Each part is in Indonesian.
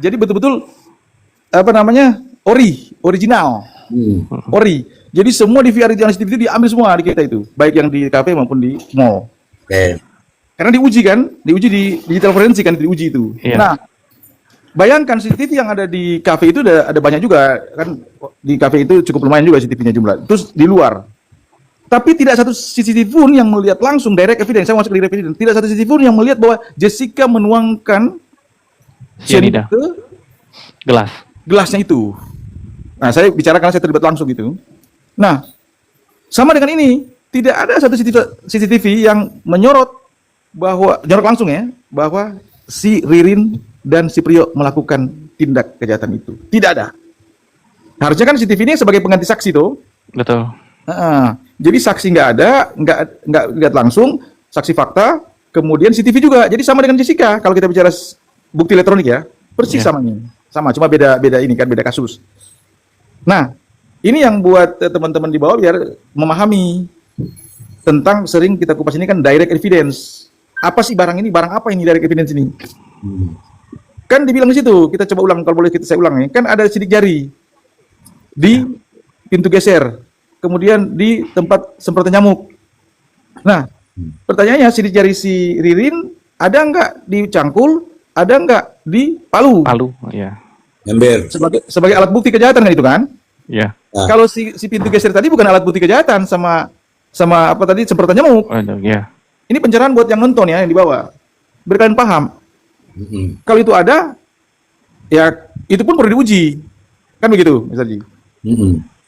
Jadi betul-betul original, ori. Jadi semua di VR yang CCTV itu diambil semua di kita itu, baik yang di kafe maupun di mall. Karena diuji kan, diuji di digital forensik kan, diuji itu. Nah, bayangkan CCTV yang ada di kafe itu ada banyak juga kan, di kafe itu cukup lumayan juga CCTV-nya jumlah. Terus di luar. Tapi tidak satu CCTV pun yang melihat langsung direct evidence. Saya masuk ke direct evidence. Tidak satu CCTV pun yang melihat bahwa Jessica menuangkan cyanida ke gelasnya itu. Nah, saya bicara karena saya terlibat langsung gitu. Nah, sama dengan ini, tidak ada satu CCTV yang menyorot langsung ya, bahwa si Ririn dan si Priyo melakukan tindak kejahatan itu. Tidak ada. Harusnya kan CCTV ini sebagai pengganti saksi tuh. Betul. Jadi saksi nggak ada, nggak lihat langsung, saksi fakta, kemudian CCTV juga. Jadi sama dengan Jessica kalau kita bicara bukti elektronik ya, persis sama, cuma beda ini kan, beda kasus. Nah, ini yang buat teman-teman di bawah biar memahami tentang sering kita kupas ini kan direct evidence. Apa sih barang ini? Barang apa ini direct evidence ini? Kan dibilang di situ, kita coba ulang kalau boleh saya ulang nih. Kan ada sidik jari di pintu geser, kemudian di tempat semprotan nyamuk. Nah, pertanyaannya sidik jari si Ririn ada nggak di cangkul? Ada nggak di palu? Palu, ya. Ember. Sebagai alat bukti kejahatan kan itu kan? Iya. Kalau si pintu geser tadi bukan alat bukti kejahatan, sama apa tadi, semprotan nyamuk. Iya. Ini pencerahan buat yang nonton ya, yang di bawah. Biar kalian paham. Kalau itu ada, ya itu pun perlu diuji. Kan begitu, Mas Arji?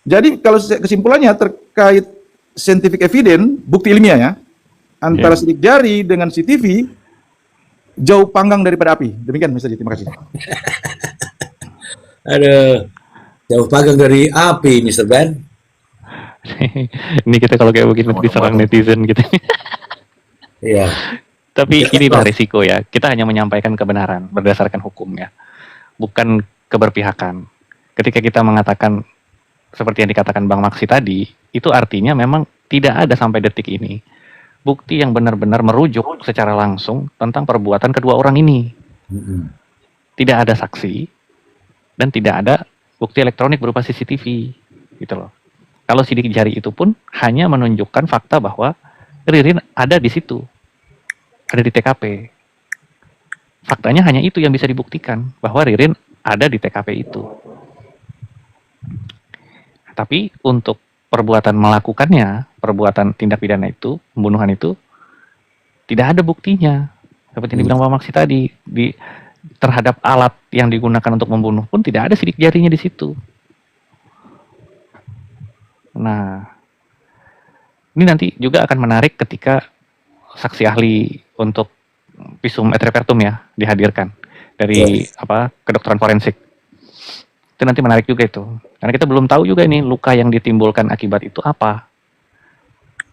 Jadi kalau kesimpulannya terkait scientific evidence, bukti ilmiah ya, antara sidik jari dengan CCTV, jauh panggang daripada api. Demikian, Mas Arji. Terima kasih. Aduh, jauh panggang dari api, Mr. Ben. Ini kita kalau kayak begini diserang netizen gitu. Iya. Tapi inilah risiko ya. Kita hanya menyampaikan kebenaran berdasarkan hukum ya, bukan keberpihakan. Ketika kita mengatakan seperti yang dikatakan Bang Maksi tadi, itu artinya memang tidak ada sampai detik ini bukti yang benar-benar merujuk secara langsung tentang perbuatan kedua orang ini. Tidak ada saksi dan tidak ada bukti elektronik berupa CCTV, gitu loh. Kalau sidik jari itu pun hanya menunjukkan fakta bahwa Ririn ada di situ, ada di TKP. Faktanya hanya itu yang bisa dibuktikan, bahwa Ririn ada di TKP itu. Tapi untuk perbuatan melakukannya, perbuatan tindak pidana itu, pembunuhan itu, tidak ada buktinya. Seperti yang dibilang Pak Maksi tadi, terhadap alat yang digunakan untuk membunuh pun tidak ada sidik jarinya di situ. Nah, ini nanti juga akan menarik ketika saksi ahli untuk visum et repertum ya dihadirkan dari kedokteran forensik. Itu nanti menarik juga itu, karena kita belum tahu juga ini luka yang ditimbulkan akibat itu apa.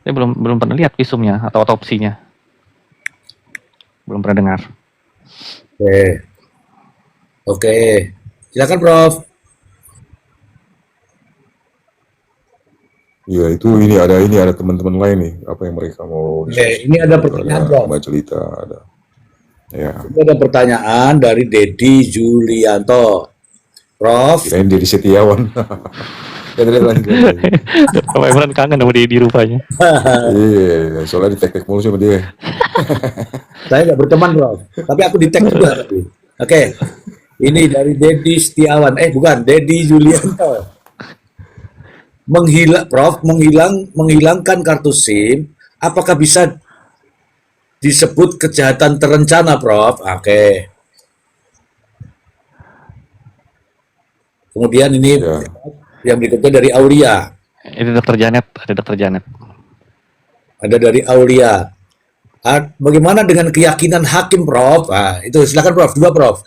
Saya belum pernah lihat visumnya atau otopsinya, belum pernah dengar. Oke, silakan Prof. Ya itu ini ada teman-teman lain nih, apa yang mereka mau diskusi. Ini ada pertanyaan Prof. Cerita ada. Ya. Ini ada pertanyaan dari Dedi Julianto. Prof. Kirain Dedi Setiawan. Pak Imran kangen sama di rupanya. Iya, soalnya di-tag mulu sama dia. Saya nggak berteman Prof, tapi aku di-tag juga. Oke. Ini dari Dedi Setiawan. Bukan, Dedi Julianto. Menghilangkan kartu SIM, apakah bisa disebut kejahatan terencana, Prof? Oke. Kemudian ini yang berikutnya dari Aulia. Itu Dr. Janet, ada Dr. Janet. Ada dari Aulia. Bagaimana dengan keyakinan hakim, Prof? Itu silakan Prof, dua Prof.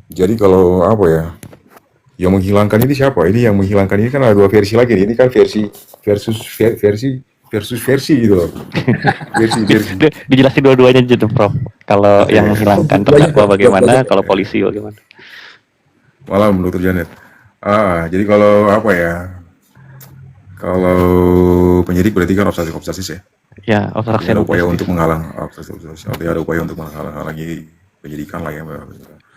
Jadi kalau apa ya, yang menghilangkan ini siapa? Ini yang menghilangkan ini kan ada dua versi lagi. Ini kan versi gitu loh. versi. Dijelasin dua-duanya aja tuh Prof. Kalau yang menghilangkan terdakwa bagaimana, kalau polisi bagaimana? Malam Dr. Janet. Jadi kalau apa ya? Kalau penyidik berarti kan obsesif ya. Ya, obstruction Artinya ada of upaya justice. untuk menghalang, artinya ada upaya untuk menghalangi penyidikan lah ya.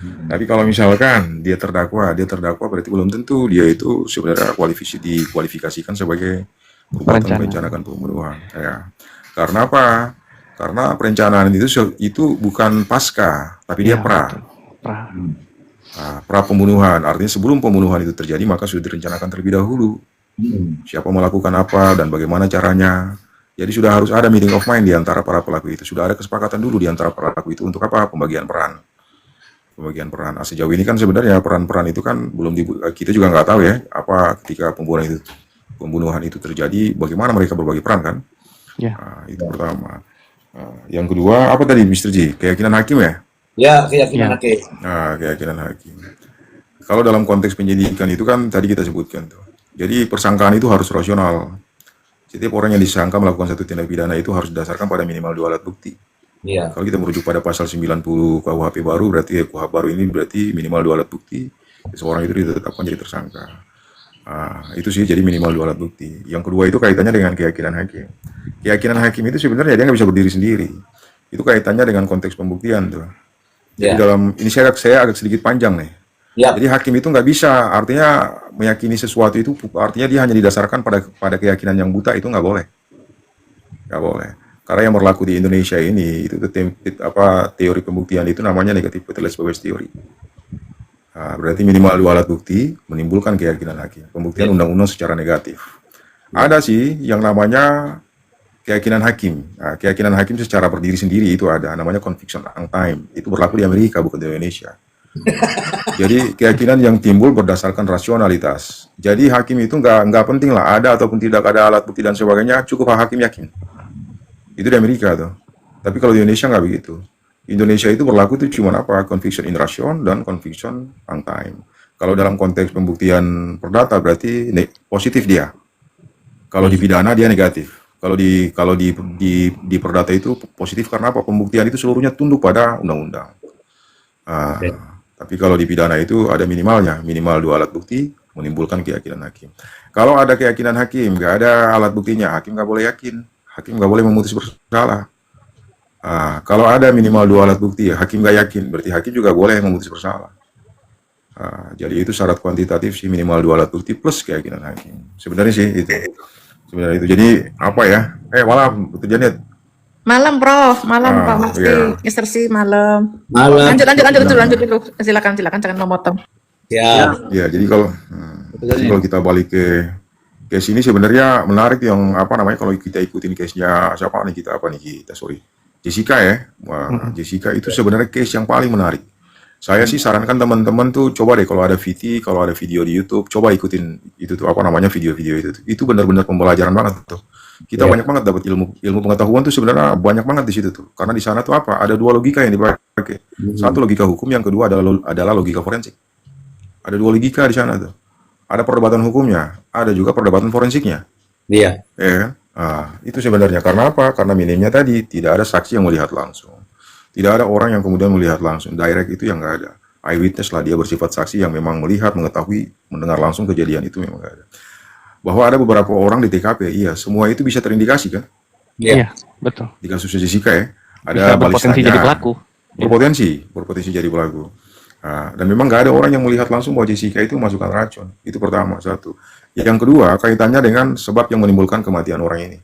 Tapi kalau misalkan dia terdakwa berarti belum tentu dia itu sebenarnya dikualifikasikan sebagai perbuatan Perencanaan. merencanakan pembunuhan. Ya. Karena apa? Karena perencanaan itu bukan pasca, tapi dia Ya, pra. betul. Pra. Nah, pra pembunuhan, artinya sebelum pembunuhan itu terjadi maka sudah direncanakan terlebih dahulu. Siapa melakukan apa dan bagaimana caranya. Jadi sudah harus ada meeting of mind di antara para pelaku itu. Sudah ada kesepakatan dulu di antara para pelaku itu untuk apa? Pembagian peran. Pembagian peran. Nah, sejauh ini kan sebenarnya peran-peran itu kan belum kita juga nggak tahu ya apa ketika pembunuhan itu terjadi bagaimana mereka berbagi peran kan. Ya. Nah, itu pertama. Nah, yang kedua apa tadi Mr. J? Keyakinan hakim ya? Ya, keyakinan Ya. hakim. Nah, keyakinan hakim. Kalau dalam konteks penyidikan itu kan tadi kita sebutkan tuh. Jadi persangkaan itu harus rasional. Setiap orang yang disangka melakukan satu tindak pidana itu harus didasarkan pada minimal 2 alat bukti. Iya. Kalau kita merujuk pada pasal 90 KUHP baru, berarti KUHP baru ini berarti minimal 2 alat bukti. Seseorang itu ditetapkan jadi tersangka. Itu sih jadi minimal 2 alat bukti. Yang kedua itu kaitannya dengan keyakinan hakim. Keyakinan hakim itu sebenarnya dia nggak bisa berdiri sendiri. Itu kaitannya dengan konteks pembuktian tuh. Jadi Ya. ini saya agak sedikit panjang nih. Ya. Jadi hakim itu nggak bisa, artinya meyakini sesuatu itu, artinya dia hanya didasarkan pada keyakinan yang buta itu nggak boleh, nggak boleh. Karena yang berlaku di Indonesia ini itu teori pembuktian itu namanya negatif peteles bias teori. Nah, berarti minimal 2 alat bukti menimbulkan keyakinan hakim. Pembuktian undang-undang secara negatif. Ada sih yang namanya keyakinan hakim. Nah, keyakinan hakim secara berdiri sendiri itu ada, namanya conviction on time. Itu berlaku di Amerika bukan di Indonesia. Jadi keyakinan yang timbul berdasarkan rasionalitas. Jadi hakim itu nggak penting lah ada ataupun tidak ada alat bukti dan sebagainya, cukup hakim yakin. Itu di Amerika tuh. Tapi kalau di Indonesia nggak begitu. Indonesia itu berlaku itu cuma apa? Conviction in ration dan conviction on time. Kalau dalam konteks pembuktian perdata berarti positif dia. Kalau di pidana dia negatif. Kalau di perdata itu positif karena apa? Pembuktian itu seluruhnya tunduk pada undang-undang. Tapi kalau di pidana itu ada minimalnya, minimal 2 alat bukti menimbulkan keyakinan hakim. Kalau ada keyakinan hakim, nggak ada alat buktinya, hakim nggak boleh yakin, hakim nggak boleh memutus bersalah. Kalau ada minimal 2 alat bukti, hakim nggak yakin, berarti hakim juga boleh memutus bersalah. Jadi itu syarat kuantitatif sih, minimal 2 alat bukti plus keyakinan hakim. Sebenarnya sih itu. Sebenarnya itu. Jadi apa ya? Malam, betul Janet. Malam, Prof. Malam, Pak Maxi. Iya. Mr. C, malam. Malam. Lanjut dulu. Silakan, jangan memotong. Ya. Ya, jadi kalau kita balik ke sini sebenarnya menarik yang apa namanya kalau kita ikutin case-nya siapa nih kita sorry. Jessica ya. Wah, Jessica itu sebenarnya case yang paling menarik. Saya sih sarankan teman-teman tuh coba deh kalau ada video di YouTube, coba ikutin itu tuh apa namanya video-video itu. Itu benar-benar pembelajaran banget tuh. Kita banyak banget dapat ilmu pengetahuan tuh sebenarnya banyak banget di situ tuh. Karena di sana tuh apa? Ada 2 logika yang dipakai. Satu logika hukum, yang kedua adalah logika forensik. Ada 2 logika di sana tuh. Ada perdebatan hukumnya, ada juga perdebatan forensiknya. Iya. Ya, itu sebenarnya karena apa? Karena minimnya tadi tidak ada saksi yang melihat langsung. Tidak ada orang yang kemudian melihat langsung. Direct itu yang nggak ada. Eyewitness lah, dia bersifat saksi yang memang melihat, mengetahui, mendengar langsung kejadian itu memang nggak ada. Bahwa ada beberapa orang di TKP, iya, semua itu bisa terindikasi kan? Iya, betul. Di kasus Jessica ya, Bisa ada berpotensi balistanya. jadi pelaku. Berpotensi jadi pelaku. Dan memang nggak ada orang yang melihat langsung bahwa Jessica itu masukkan racun. Itu pertama, satu. Yang kedua, kaitannya dengan sebab yang menimbulkan kematian orang ini.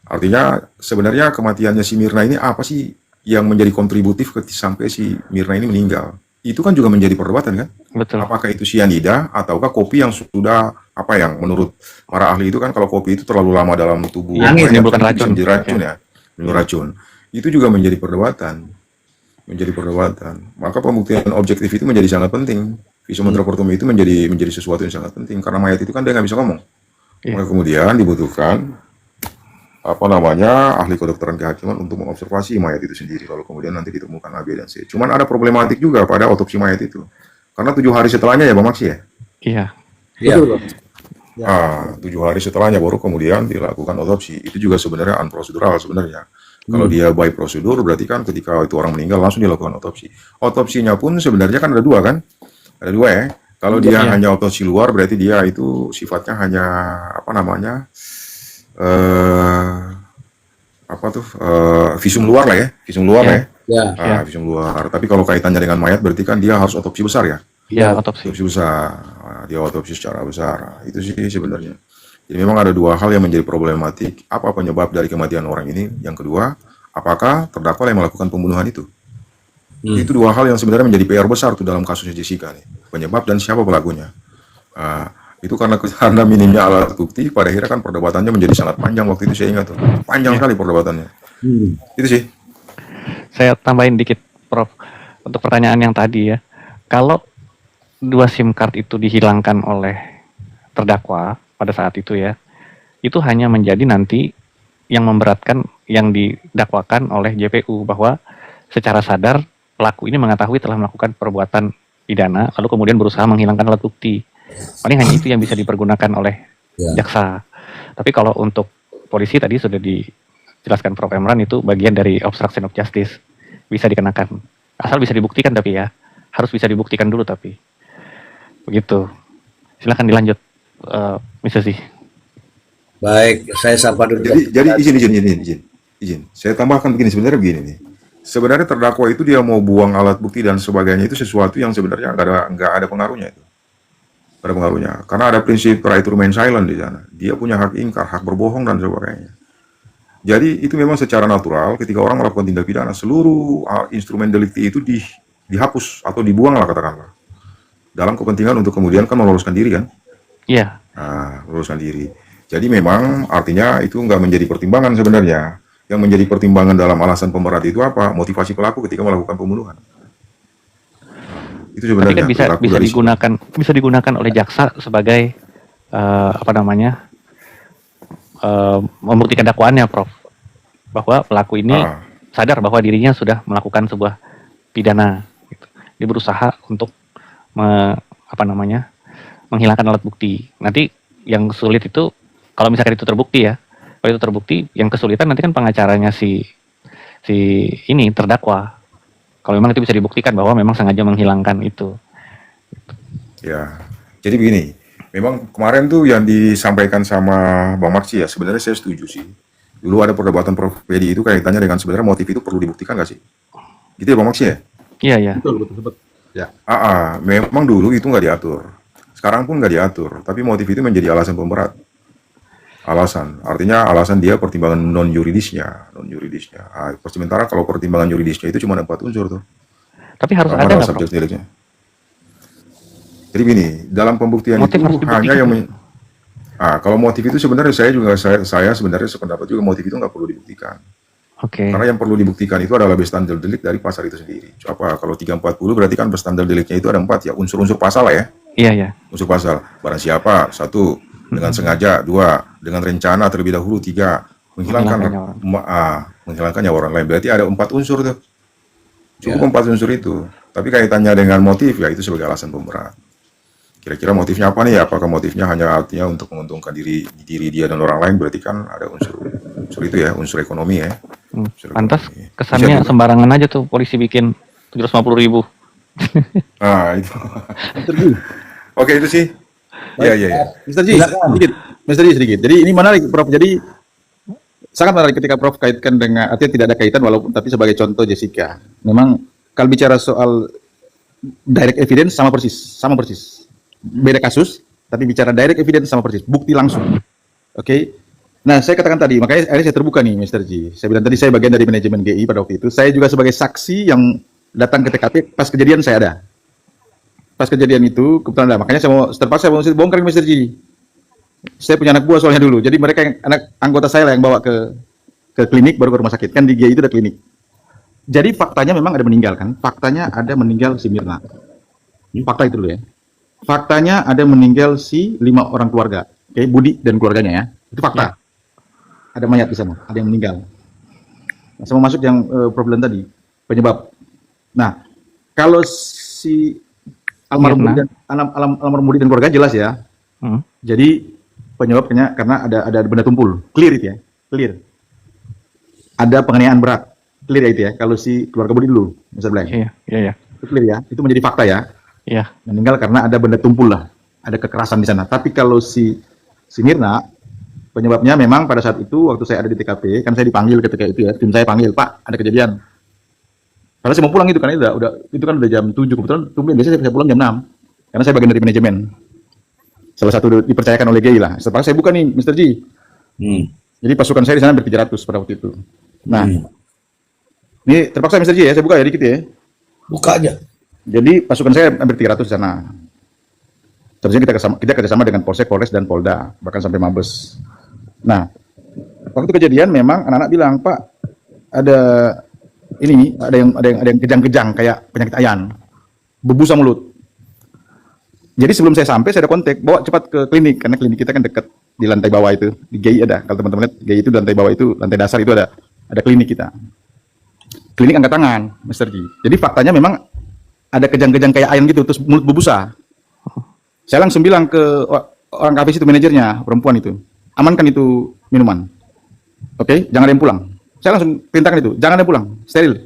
Artinya sebenarnya kematiannya si Mirna ini apa sih yang menjadi kontributif sampai si Mirna ini meninggal? Itu kan juga menjadi perdebatan kan? Betul. Apakah itu sianida ataukah kopi yang sudah apa yang menurut para ahli itu kan kalau kopi itu terlalu lama dalam tubuh Iya, mayat menimbulkan kan racun. bisa menjadi racun ya, menimbulkan racun. Itu juga menjadi perdebatan. Maka pembuktian objektif itu menjadi sangat penting. Visum anthropometry itu menjadi sesuatu yang sangat penting karena mayat itu kan dia nggak bisa ngomong. Iya. Maka kemudian dibutuhkan apa namanya ahli kedokteran kehakiman untuk mengobservasi mayat itu sendiri lalu kemudian nanti ditemukan A, B, dan C. Cuman ada problematik juga pada otopsi mayat itu karena 7 hari setelahnya ya Bang Maksi ya. Iya. Betul. 7 hari setelahnya baru kemudian dilakukan otopsi. Itu juga sebenarnya unprocedural sebenarnya. Kalau dia by prosedur berarti kan ketika itu orang meninggal langsung dilakukan otopsi. Otopsinya pun sebenarnya kan ada 2 kan? Ada 2 ya. Kalau dia hanya otopsi luar berarti dia itu sifatnya hanya apa namanya? apa tuh visum luar lah ya, visum luar Ya. lah ya. Ya. Visum luar. Tapi kalau kaitannya dengan mayat berarti kan dia harus otopsi besar ya. Ya, otopsi. Otopsi besar. Dia otopsi secara besar. Itu sih sebenarnya. Jadi memang ada dua hal yang menjadi problematik. Apa penyebab dari kematian orang ini? Yang kedua, apakah terdakwa yang melakukan pembunuhan itu? Itu dua hal yang sebenarnya menjadi PR besar tuh dalam kasusnya Jessica nih. Penyebab dan siapa pelakunya. Itu karena minimnya alat bukti, pada akhirnya kan perdebatannya menjadi sangat panjang waktu itu, saya ingat tuh. Panjang sekali perdebatannya. Itu sih. Saya tambahin dikit, Prof. Untuk pertanyaan yang tadi ya. Kalau 2 SIM card itu dihilangkan oleh terdakwa pada saat itu ya, itu hanya menjadi nanti yang memberatkan yang didakwakan oleh JPU, bahwa secara sadar pelaku ini mengetahui telah melakukan perbuatan pidana, lalu kemudian berusaha menghilangkan alat bukti. Paling hanya itu yang bisa dipergunakan oleh jaksa. Tapi kalau untuk polisi tadi sudah dijelaskan Prof. Emran, itu bagian dari obstruction of justice, bisa dikenakan. Asal bisa dibuktikan, tapi ya harus bisa dibuktikan dulu, tapi begitu. Silakan dilanjut, Mr. Z. Baik, saya sapa dulu. Jadi izin. Saya tambahkan sebenarnya begini nih. Sebenarnya terdakwa itu dia mau buang alat bukti dan sebagainya itu sesuatu yang sebenarnya nggak ada pengaruhnya itu. Nggak ada pengaruhnya. Karena ada prinsip right to remain silent di sana. Dia punya hak ingkar, hak berbohong dan sebagainya. Jadi itu memang secara natural ketika orang melakukan tindak pidana, seluruh instrumen delikti itu dihapus atau dibuang lah katakanlah. Dalam kepentingan untuk kemudian kan meloloskan diri kan. Iya. Meloloskan diri. Jadi memang artinya itu nggak menjadi pertimbangan sebenarnya. Yang menjadi pertimbangan dalam alasan pemberat itu apa? Motivasi pelaku ketika melakukan pembunuhan. Itu sebenarnya. Tapi kan bisa digunakan oleh jaksa sebagai membuktikan dakwaannya, Prof. Bahwa pelaku ini sadar bahwa dirinya sudah melakukan sebuah pidana. Gitu. Dia berusaha untuk menghilangkan alat bukti. Nanti yang sulit itu kalau misalkan itu terbukti ya. Kalau itu terbukti, yang kesulitan nanti kan pengacaranya si ini terdakwa. Kalau memang itu bisa dibuktikan bahwa memang sengaja menghilangkan itu. Ya, jadi begini. Memang kemarin tuh yang disampaikan sama Bang Maksi ya, sebenarnya saya setuju sih. Dulu ada perdebatan Prof. Pedi itu kaitannya dengan sebenarnya motif itu perlu dibuktikan nggak sih? Gitu ya Bang Maksi ya? Iya, iya. Betul. Ya. Memang dulu itu nggak diatur. Sekarang pun nggak diatur, tapi motif itu menjadi alasan pemberat. Artinya alasan dia pertimbangan non yuridisnya. Sementara kalau pertimbangan yuridisnya itu cuma 4 unsur tuh. Tapi harus ada nggak, Prof? Deliknya. Jadi gini, dalam pembuktian Motif harus itu hanya dibuktikan. kalau motif itu sebenarnya saya sebenarnya sependapat juga motif itu nggak perlu dibuktikan. Oke. Karena yang perlu dibuktikan itu adalah bestandel delik dari pasal itu sendiri. Kalau 340 berarti kan bestandel deliknya itu ada 4 ya, unsur-unsur pasal lah ya. Iya, iya. Unsur pasal, barang siapa, 1, dengan sengaja, 2, dengan rencana terlebih dahulu, 3, menghilangkan nyawa orang lain. Berarti ada 4 unsur tuh. Cukup 4 unsur itu. Tapi kaitannya dengan motif ya itu sebagai alasan pemberat. Kira-kira motifnya apa nih? Apakah motifnya hanya artinya untuk menguntungkan diri dia dan orang lain? Berarti kan ada unsur itu ya, unsur ekonomi ya. Pantas kesannya sembarangan aja tuh polisi bikin 750.000. Itu. Oke, itu sih. Iya. Mr. Ji, sedikit. Jadi ini menarik, Prof. Jadi sangat menarik ketika Prof kaitkan dengan, artinya tidak ada kaitan walaupun tapi sebagai contoh Jessica. Memang kalau bicara soal direct evidence sama persis. Beda kasus, tapi bicara direct evidence sama persis, bukti langsung. Oke. Nah, saya katakan tadi, makanya akhirnya saya terbuka nih, Mr. Ji. Saya bilang tadi saya bagian dari manajemen GI pada waktu itu. Saya juga sebagai saksi yang datang ke TKP pas kejadian saya ada. Pas kejadian itu kebetulan ada. Makanya terpaksa saya mau bongkar Mr. Ji. Saya punya anak buah soalnya dulu. Jadi mereka anggota saya lah yang bawa ke klinik baru ke rumah sakit. Kan di GI itu ada klinik. Jadi faktanya memang ada meninggal kan? Faktanya ada meninggal si Mirna. Fakta itu dulu ya. Faktanya ada meninggal si 5 orang keluarga. Oke, Budi dan keluarganya ya. Itu fakta. Ada mayat di sana, ada yang meninggal. Nah, saya mau masuk yang problem tadi, penyebab. Nah, kalau si almarhum Budi dan keluarga jelas ya. Jadi penyebabnya karena ada benda tumpul, clear itu ya, clear. Ada penganiayaan berat, clear ya itu ya. Kalau si keluarga Budi dulu, Mr. Blank. Iya. Itu clear ya, itu menjadi fakta ya. Iya. Meninggal karena ada benda tumpul lah, ada kekerasan di sana. Tapi kalau si Mirna, Penyebabnya memang pada saat itu waktu saya ada di TKP, kan saya dipanggil ketika itu ya, tim saya panggil, Pak, ada kejadian. Karena saya mau pulang itu, karena udah itu kan udah jam 7, kebetulan tumben biasanya saya pulang jam 6. Karena saya bagian dari manajemen. Salah satu dipercayakan oleh GI lah. Setelah saya buka nih, Mr. G. Jadi pasukan saya di sana hampir 300 pada waktu itu. Nah, ini terpaksa Mr. G ya, saya buka ya dikit ya. Buka aja. Jadi pasukan saya hampir 300 di sana. Terusnya kita kerjasama dengan Polsek, Polres, dan Polda, bahkan sampai Mabes. Nah, waktu kejadian memang anak-anak bilang, Pak, ada yang kejang-kejang kayak penyakit ayan, berbusa mulut. Jadi sebelum saya sampai, saya ada kontak, bawa cepat ke klinik, karena klinik kita kan dekat di lantai bawah itu, di GI ada. Kalau teman-teman lihat, GI itu di lantai bawah itu, lantai dasar itu ada klinik kita. Klinik angkat tangan, Mr. G. Jadi faktanya memang ada kejang-kejang kayak ayan gitu, terus mulut berbusa. Saya langsung bilang ke orang kafe itu, manajernya, perempuan itu, amankan itu minuman. Oke, jangan ada yang pulang. Saya langsung perintahkan itu, jangan ada yang pulang, steril.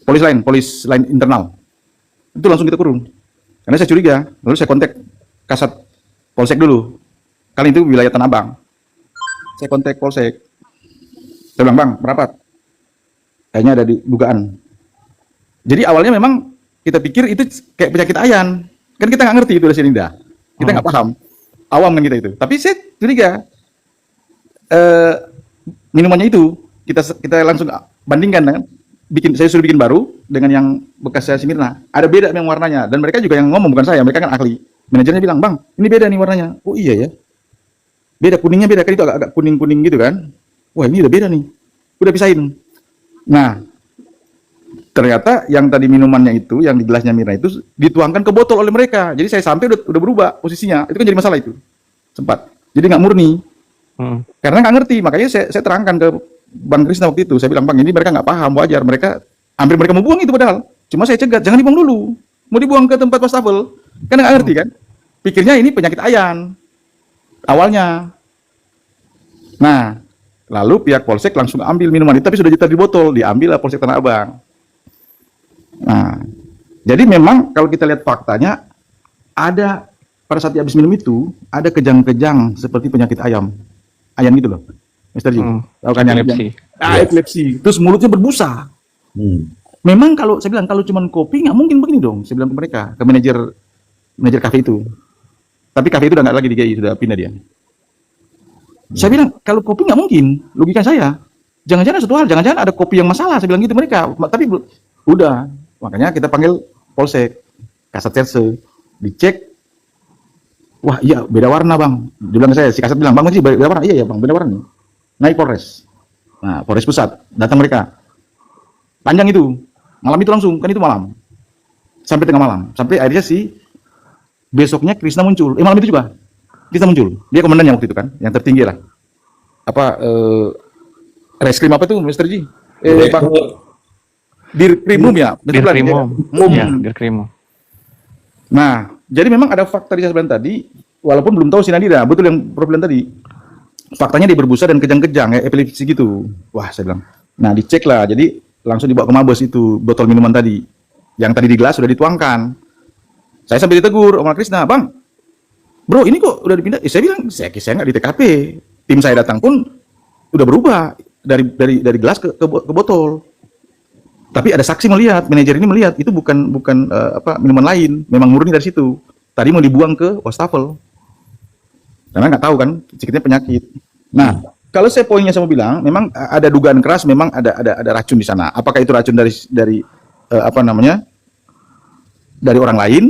Polis lain internal. Itu langsung kita kurung. Karena saya curiga, lalu saya kontak Kasat Polsek dulu. Kali itu wilayah Tanah Abang. Saya kontak Polsek. Saya bilang, Bang, merapat. Kayaknya ada di dugaan. Jadi awalnya memang kita pikir itu kayak penyakit ayan. Kan kita nggak ngerti itu cyanida. Kita nggak paham. Awam kan kita itu. Tapi saya curiga minumannya itu kita langsung bandingkan kan. Saya suruh bikin baru dengan yang bekas saya Simirna. Ada beda memang warnanya, dan mereka juga yang ngomong, bukan saya, mereka kan ahli. Manajernya bilang, Bang, ini beda nih warnanya. Oh iya ya, beda, kuningnya beda, kan itu agak kuning-kuning gitu kan. Wah, ini udah beda nih, udah pisahin. Nah, ternyata yang tadi minumannya itu, yang di gelasnya Mirna itu dituangkan ke botol oleh mereka. Jadi saya sampai udah berubah posisinya. Itu kan jadi masalah itu, sempat. Jadi nggak murni, karena nggak ngerti. Makanya saya terangkan ke Bang Krisna waktu itu. Saya bilang, Bang, ini mereka nggak paham, wajar. Hampir mereka mau buang itu padahal. Cuma saya cegat, jangan dibuang dulu. Mau dibuang ke tempat wastafel. Kan nggak ngerti kan. Pikirnya ini penyakit ayan. Awalnya. Nah, lalu pihak Polsek langsung ambil minuman itu, tapi sudah ditaruh di botol. Diambil lah Polsek Tanah Abang. Nah, jadi memang kalau kita lihat faktanya, ada pada saat habis minum itu, ada kejang-kejang seperti penyakit ayan gitu loh. Mr. G, tahu kan yang epilepsi. Terus mulutnya berbusa. Memang kalau saya bilang kalau cuma kopi nggak mungkin begini dong. Saya bilang ke mereka, ke manajer kafe itu. Tapi kafe itu udah nggak lagi di GI, sudah pindah dia. Saya bilang kalau kopi nggak mungkin. Logika saya, jangan-jangan satu hal, jangan-jangan ada kopi yang masalah. Saya bilang gitu mereka. Tapi udah, makanya kita panggil Polsek, Kasat Serse, dicek. Wah iya beda warna Bang. Dia bilang si Kasat bilang, Bang Maji beda warna. Iya ya Bang, beda warna nih. Naik Polres. Nah, Polres Pusat, datang mereka. Panjang itu. Malam itu langsung, kan itu malam. Sampai tengah malam. Sampai akhirnya besoknya Krisna muncul. Malam itu juga. Krisna muncul. Dia komandannya waktu itu kan, yang tertinggi lah. Reskrim apa tuh, Mr. G? Bang. Dirkrimum ya? Dirkrimum. Nah, jadi memang ada fakta di saya bilang tadi, walaupun belum tahu cyanida, betul yang problem tadi. Faktanya dia berbusa dan kejang-kejang, epilepsi gitu. Wah, saya bilang. Nah, dicek lah. Jadi langsung dibawa ke Mabes itu botol minuman tadi. Yang tadi di gelas sudah dituangkan. Saya sampai ditegur sama Krisna, Bang, bro ini kok udah dipindah? Saya bilang, saya nggak di TKP. Tim saya datang pun udah berubah dari gelas ke botol. Tapi ada saksi melihat, manajer ini melihat itu bukan minuman lain, memang murni dari situ. Tadi mau dibuang ke wastafel. Karena nggak tahu kan, sedikitnya penyakit. Nah, kalau saya poinnya saya mau bilang, memang ada dugaan keras, memang ada racun di sana. Apakah itu racun dari dari orang lain,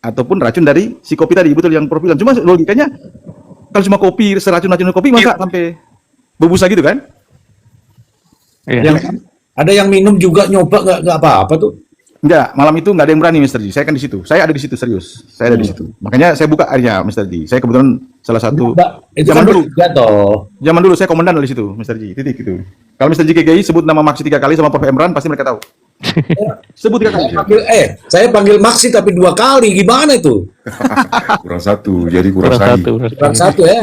ataupun racun dari si kopi tadi, betul yang Prof bilang. Cuma logikanya, kalau cuma kopi, seracun-racun kopi, masa sampai berbusa gitu kan? Iya. Ada yang minum juga nyoba nggak apa-apa tuh? Enggak, malam itu nggak ada yang berani, Mr. G. Saya kan di situ. Saya ada di situ, serius. Saya ada di situ. Makanya saya buka akhirnya, Mr. G. Saya kebetulan salah satu Itu zaman kan dulu. Zaman Zaman dulu saya komandan dari situ, Mr. G. Titik gitu. Kalau Mr. G KGI sebut nama Maksi 3 kali sama Prof Emran, pasti mereka tahu. Sebut 3 kali. Saya panggil Maksi tapi 2 kali, gimana itu? Kurang satu, jadi kurang satu. Kurang satu ya.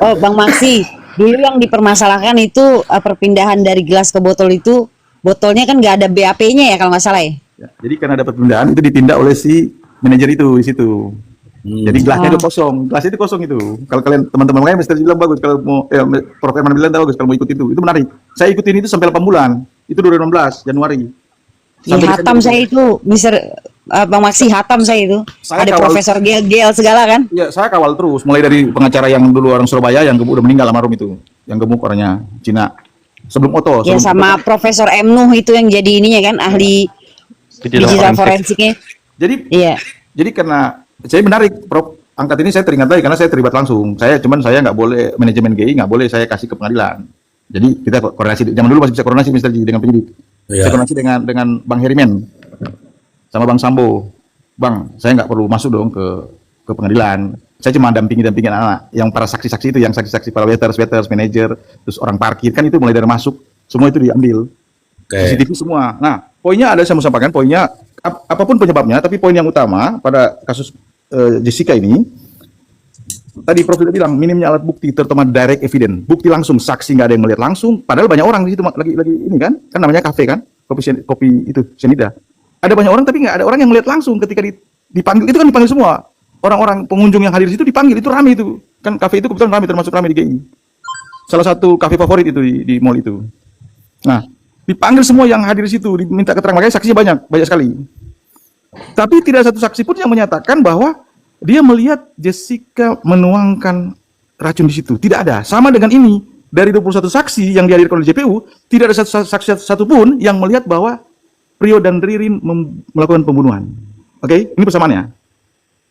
Oh, Bang Maksi, dulu yang dipermasalahkan itu perpindahan dari gelas ke botol itu, botolnya kan nggak ada BAP-nya ya kalau nggak salah ya? Ya, jadi karena dapat pindahan itu ditindak oleh si manajer itu di situ. Jadi gelasnya itu kosong, gelasnya itu kosong itu. Kalau kalian teman-teman makanya Mister bilang bagus, kalau mau Prof Herman bilang bagus kalau mau ikut itu menarik. Saya ikutin itu sampai 8 bulan, itu 2016 Januari. Ya, Sampai hatam Desember. saya itu, Mister Bang Maksi hatam saya itu. Saya Ada kawal- Profesor Gel segala kan? Ya, saya kawal terus, mulai dari pengacara yang dulu orang Surabaya yang udah meninggal almarhum itu, yang gemuk orangnya Cina. Sebelum Oto, Ya sebelum sama Profesor M Nuh itu yang jadi ininya kan, ahli digital forensiknya. Jadi Iya. Jadi karena saya menarik, Prof, angkat ini saya teringat lagi karena saya terlibat langsung. Saya nggak boleh manajemen GI nggak boleh saya kasih ke pengadilan. Jadi kita koordinasi. Zaman dulu masih bisa koordinasi Mr. Ji dengan penyidik. Iya. Saya koordinasi dengan Bang Herimen sama Bang Sambo. Bang, saya nggak perlu masuk dong ke pengadilan. Saya cuma dampingin anak yang para saksi-saksi itu, yang saksi-saksi para waiters, manajer, terus orang parkir kan itu mulai dari masuk semua itu diambil. Oke. CCTV semua. Nah, poinnya ada saya mau sampaikan, poinnya apapun penyebabnya, tapi poin yang utama pada kasus Jessica ini, tadi Prof sudah bilang minimnya alat bukti terutama direct evidence, bukti langsung, saksi nggak ada yang melihat langsung, padahal banyak orang di situ lagi ini kan namanya kafe kan, kopi itu Senida. Ada banyak orang tapi nggak ada orang yang melihat langsung ketika dipanggil, itu kan dipanggil semua. Orang-orang pengunjung yang hadir di situ dipanggil, itu ramai itu. Kan kafe itu kebetulan ramai, termasuk ramai di GI. Salah satu kafe favorit itu di mall itu. Nah, dipanggil semua yang hadir di situ, diminta keterangan, makanya saksinya banyak sekali. Tapi tidak satu saksi pun yang menyatakan bahwa dia melihat Jessica menuangkan racun di situ. Tidak ada. Sama dengan ini, dari 21 saksi yang dihadirkan oleh JPU, tidak ada satu saksi satupun yang melihat bahwa Prio dan Ririn melakukan pembunuhan. Oke, ini persamaannya.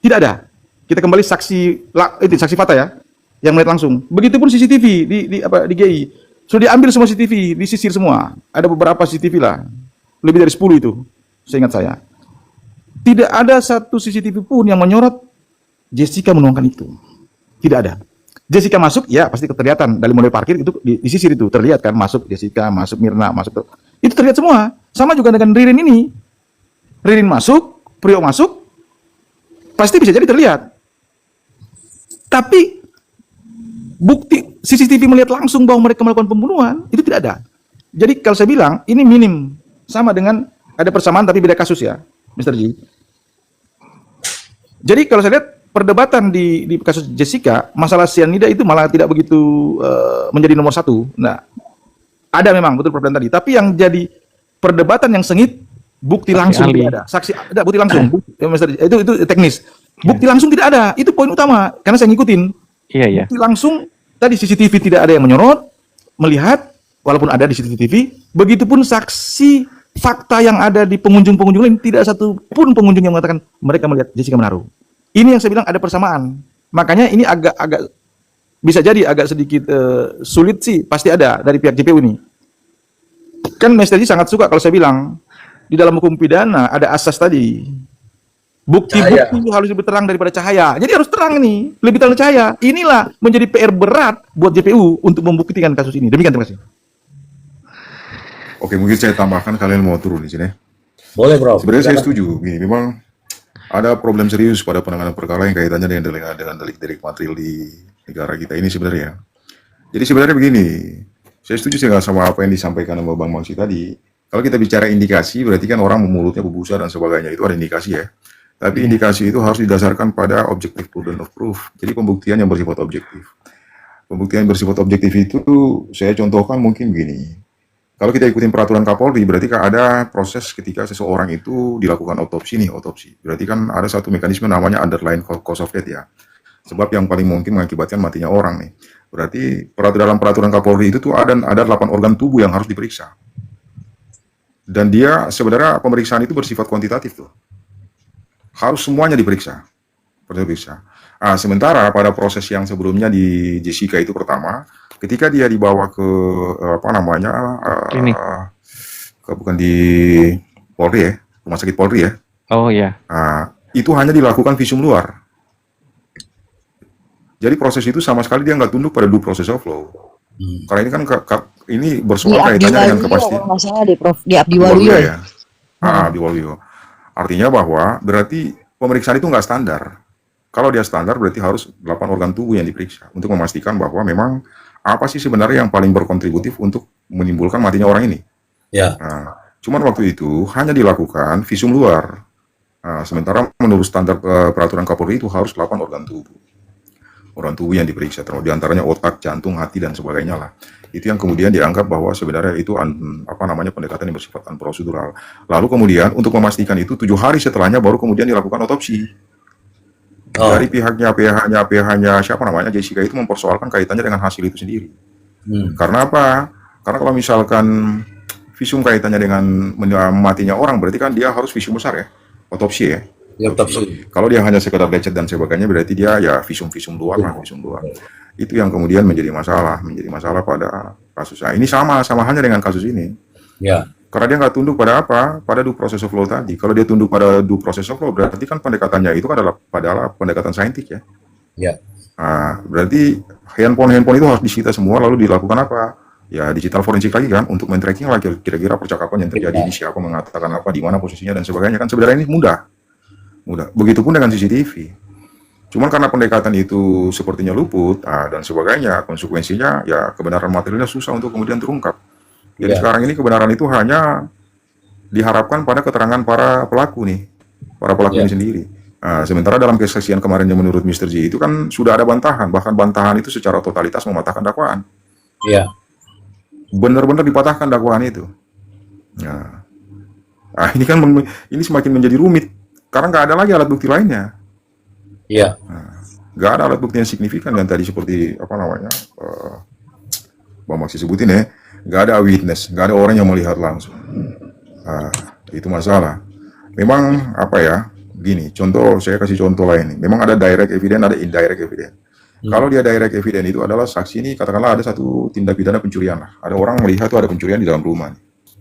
Tidak ada. Kita kembali saksi fakta ya, yang melihat langsung. Begitupun CCTV di GI. Sudah diambil semua CCTV, disisir semua. Ada beberapa CCTV lah. Lebih dari 10 itu, seingat saya. Tidak ada satu CCTV pun yang menyorot Jessica menuangkan itu. Tidak ada. Jessica masuk, ya pasti kelihatan. Dari mulai parkir itu, disisir itu. Terlihat kan, masuk Jessica, masuk Mirna, masuk. Itu terlihat semua. Sama juga dengan Ririn ini. Ririn masuk, Prio masuk, pasti bisa jadi terlihat. Tapi bukti CCTV melihat langsung bahwa mereka melakukan pembunuhan itu tidak ada. Jadi kalau saya bilang ini minim, sama dengan ada persamaan tapi beda kasus ya, Mr. Ji. Jadi kalau saya lihat perdebatan di kasus Jessica, masalah cyanida itu malah tidak begitu menjadi nomor satu. Nah, ada memang betul problem tadi, tapi yang jadi perdebatan yang sengit bukti langsung ahli. tidak ada. Saksi ada bukti langsung. Itu teknis. Bukti langsung tidak ada. Itu poin utama karena saya ngikutin. Iya. Bukti langsung tadi CCTV tidak ada yang menyorot, melihat walaupun ada di CCTV, begitupun saksi fakta yang ada di pengunjung-pengunjung lain tidak satu pun pengunjung yang mengatakan mereka melihat Jessica menaruh. Ini yang saya bilang ada persamaan. Makanya ini agak bisa jadi agak sedikit sulit sih, pasti ada dari pihak JPU ini. Kan Mas Tadi sangat suka kalau saya bilang di dalam hukum pidana ada asas tadi. Bukti-bukti harus lebih terang daripada cahaya. Jadi harus terang nih, lebih terang cahaya. Inilah menjadi PR berat buat JPU untuk membuktikan kasus ini. Demikian, terima kasih. Oke, mungkin saya tambahkan, kalian mau turun di sini. Boleh, Bro. Sebenarnya saya setuju. Gini, memang ada problem serius pada penanganan perkara yang kaitannya dengan delik material di negara kita ini sebenarnya. Jadi sebenarnya begini, saya setuju sama apa yang disampaikan sama Bang Mangsi tadi. Kalau kita bicara indikasi, berarti kan orang mulutnya berbusa dan sebagainya, itu ada indikasi ya. Tapi indikasi itu harus didasarkan pada objective burden of proof. Jadi pembuktian yang bersifat objektif. Pembuktian bersifat objektif itu saya contohkan mungkin begini. Kalau kita ikutin peraturan Kapolri, berarti kan ada proses ketika seseorang itu dilakukan otopsi. Berarti kan ada satu mekanisme namanya underlying cause of death ya. Sebab yang paling mungkin mengakibatkan matinya orang nih. Berarti dalam peraturan Kapolri itu tuh ada 8 organ tubuh yang harus diperiksa. Dan dia sebenarnya pemeriksaan itu bersifat kuantitatif tuh. Harus semuanya diperiksa. Sementara pada proses yang sebelumnya di Jessica itu pertama, ketika dia dibawa ke Klinik. bukan di Polri ya, rumah sakit Polri ya. Oh iya. Itu hanya dilakukan visum luar. Jadi proses itu sama sekali dia nggak tunduk pada due process of law. Karena ini kan ini bersoal kaitannya dengan kepastian. Kalau nggak salah deh, Prof. Di Abdi Waluyo ya. Abdi Waluyo. Artinya bahwa berarti pemeriksaan itu nggak standar. Kalau dia standar berarti harus 8 organ tubuh yang diperiksa untuk memastikan bahwa memang apa sih sebenarnya yang paling berkontributif untuk menimbulkan matinya orang ini. Ya. Cuman waktu itu hanya dilakukan visum luar. Sementara menurut standar peraturan Kapolri itu harus 8 organ tubuh. Organ tubuh yang diperiksa, termasuk diantaranya otak, jantung, hati, dan sebagainya lah. Itu yang kemudian dianggap bahwa sebenarnya itu pendekatan yang bersifat prosedural. Lalu kemudian untuk memastikan itu 7 hari setelahnya baru kemudian dilakukan otopsi. Dari pihaknya siapa namanya Jessica itu mempersoalkan kaitannya dengan hasil itu sendiri. Karena apa? Karena kalau misalkan visum kaitannya dengan matinya orang, berarti kan dia harus visum besar ya, otopsi ya. Kalau dia hanya sekedar lecet dan sebagainya, berarti dia ya visum luar lah, visum luar. Itu yang kemudian menjadi masalah pada kasus ini sama halnya dengan kasus ini. Ya. Karena dia nggak tunduk pada apa? Pada due process of law tadi. Kalau dia tunduk pada due process of law, berarti kan pendekatannya itu adalah pendekatan saintik ya. Ya. Berarti handphone itu harus disita semua, lalu dilakukan apa? Ya digital forensik lagi kan, untuk men-tracking lagi kira-kira percakapan yang terjadi di siapa mengatakan apa, di mana posisinya dan sebagainya kan sebenarnya ini mudah. Begitupun dengan CCTV. Cuman karena pendekatan itu sepertinya luput dan sebagainya, konsekuensinya ya kebenaran materialnya susah untuk kemudian terungkap. Jadi sekarang ini kebenaran itu hanya diharapkan pada keterangan para pelaku ini ini sendiri. Sementara dalam kesaksian kemarin yang menurut Mr. J itu kan sudah ada bantahan, bahkan bantahan itu secara totalitas mematahkan dakwaan. Iya. Benar-benar dipatahkan dakwaan itu. Ini kan ini semakin menjadi rumit karena nggak ada lagi alat bukti lainnya. Iya. Nggak ada alat bukti yang signifikan kan tadi seperti Bang Maksi sebutin ya, nggak ada witness, nggak ada orang yang melihat langsung. Itu masalah. Memang gini, saya kasih contoh lain nih. Memang ada direct evidence, ada indirect evidence. Kalau dia direct evidence itu adalah saksi ini, katakanlah ada satu tindak pidana pencurian lah. Ada orang melihat tuh ada pencurian di dalam rumah.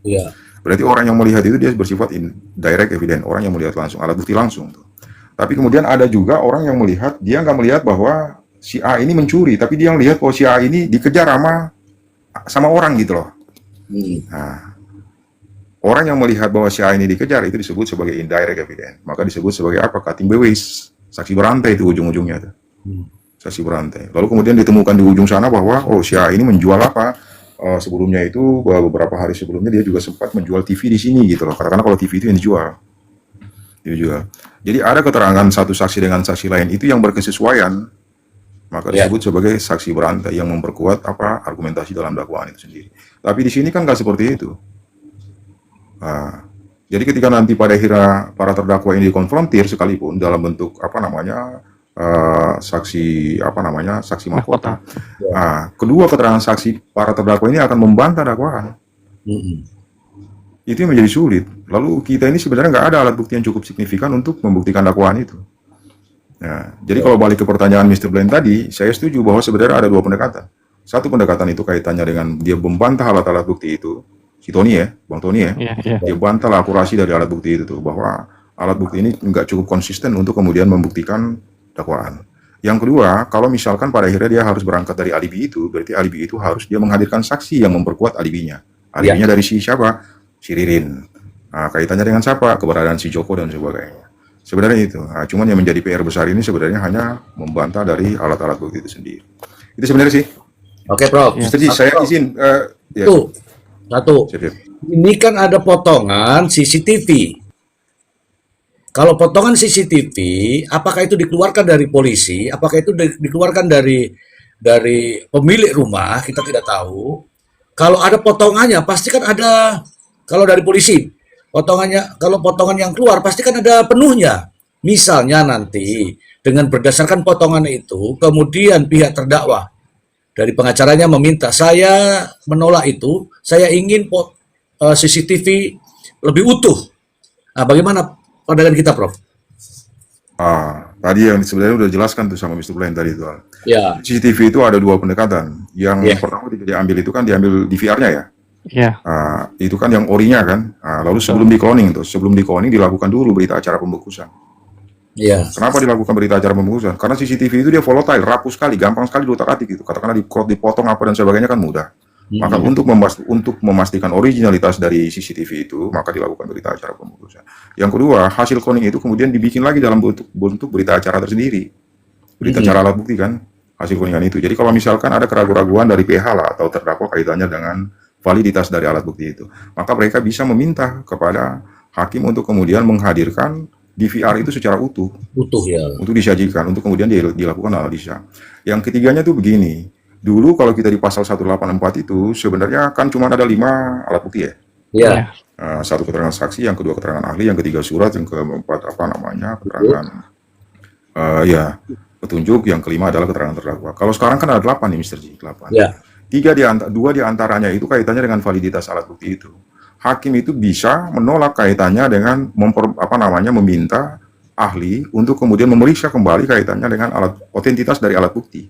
Iya. Berarti orang yang melihat itu dia bersifat direct evidence, orang yang melihat langsung, alat bukti langsung tuh. Tapi kemudian ada juga orang yang melihat, dia nggak melihat bahwa si A ini mencuri, tapi dia melihat bahwa si A ini dikejar sama orang gitu loh. Orang yang melihat bahwa si A ini dikejar itu disebut sebagai indirect evidence. Maka disebut sebagai apa? Cutting beways, saksi berantai itu ujung-ujungnya tuh. Saksi berantai. Lalu kemudian ditemukan di ujung sana bahwa si A ini menjual apa? Sebelumnya itu beberapa hari sebelumnya dia juga sempat menjual TV di sini gitu loh. Karena kalau TV itu yang dijual. Jadi ada keterangan satu saksi dengan saksi lain itu yang berkesesuaian, maka disebut sebagai saksi berantai yang memperkuat argumentasi dalam dakwaan itu sendiri. Tapi di sini kan nggak seperti itu. Jadi ketika nanti pada akhirnya para terdakwa ini dikonfrontir sekalipun dalam bentuk saksi mahkota, kedua keterangan saksi para terdakwa ini akan membantah dakwaan. Itu yang menjadi sulit. Lalu kita ini sebenarnya nggak ada alat bukti yang cukup signifikan untuk membuktikan dakwaan itu. Jadi kalau balik ke pertanyaan Mr. Blaine tadi, saya setuju bahwa sebenarnya ada dua pendekatan. Satu pendekatan itu kaitannya dengan dia membantah alat-alat bukti itu, si Tony ya, Bang Tony ya, dia bantah akurasi dari alat bukti itu tuh, bahwa alat bukti ini nggak cukup konsisten untuk kemudian membuktikan dakwaan. Yang kedua, kalau misalkan pada akhirnya dia harus berangkat dari alibi itu, berarti alibi itu harus dia menghadirkan saksi yang memperkuat alibinya. Alibinya dari si siapa? Si Ririn. Kaitannya dengan siapa? Keberadaan si Joko dan sebagainya. Sebenarnya itu. Cuman yang menjadi PR besar ini sebenarnya hanya membantah dari alat-alat bukti itu sendiri. Itu sebenarnya sih. Oke, Prof. Saya izin. Satu. Ini kan ada potongan CCTV. Kalau potongan CCTV, apakah itu dikeluarkan dari polisi? Apakah itu dikeluarkan dari pemilik rumah? Kita tidak tahu. Kalau ada potongannya, pasti kan ada. Kalau dari polisi, kalau potongan yang keluar pasti kan ada penuhnya. Misalnya nanti dengan berdasarkan potongan itu, kemudian pihak terdakwa dari pengacaranya meminta, saya menolak itu, saya ingin CCTV lebih utuh. Bagaimana pandangan kita, Prof? Tadi yang sebenarnya udah jelaskan tuh sama Mr. Blaine tadi itu. Ya. CCTV itu ada dua pendekatan. Yang pertama diambil itu kan diambil DVR-nya ya. Itu kan yang orinya kan. Lalu sebelum di-cloning dilakukan dulu berita acara pembungkusan. Kenapa dilakukan berita acara pembungkusan? Karena CCTV itu dia volatile, rapuh sekali, gampang sekali diutak-atik gitu. Katakanlah dipotong apa dan sebagainya kan mudah. Maka untuk memastikan originalitas dari CCTV itu, maka dilakukan berita acara pembungkusan. Yang kedua, hasil cloning itu kemudian dibikin lagi dalam bentuk berita acara tersendiri. Berita acara alat bukti kan, hasil cloningan itu. Jadi kalau misalkan ada keraguan-keraguan dari PH lah atau terdakwa kaitannya dengan validitas dari alat bukti itu, maka mereka bisa meminta kepada hakim untuk kemudian menghadirkan DVR itu secara utuh Utuh ya. untuk disajikan, untuk kemudian dilakukan analisa. Yang ketiganya tuh begini, dulu kalau kita di pasal 184 itu sebenarnya kan cuma ada 5 alat bukti ya. Ya. Satu keterangan saksi, yang kedua keterangan ahli, yang ketiga surat, yang keempat keterangan petunjuk, yang kelima adalah keterangan terdakwa. Kalau sekarang kan ada 8 nih Mr. Ji, 8. Ya. Dua di antaranya itu kaitannya dengan validitas alat bukti itu. Hakim itu bisa menolak kaitannya dengan meminta ahli untuk kemudian memeriksa kembali kaitannya dengan otentitas dari alat bukti.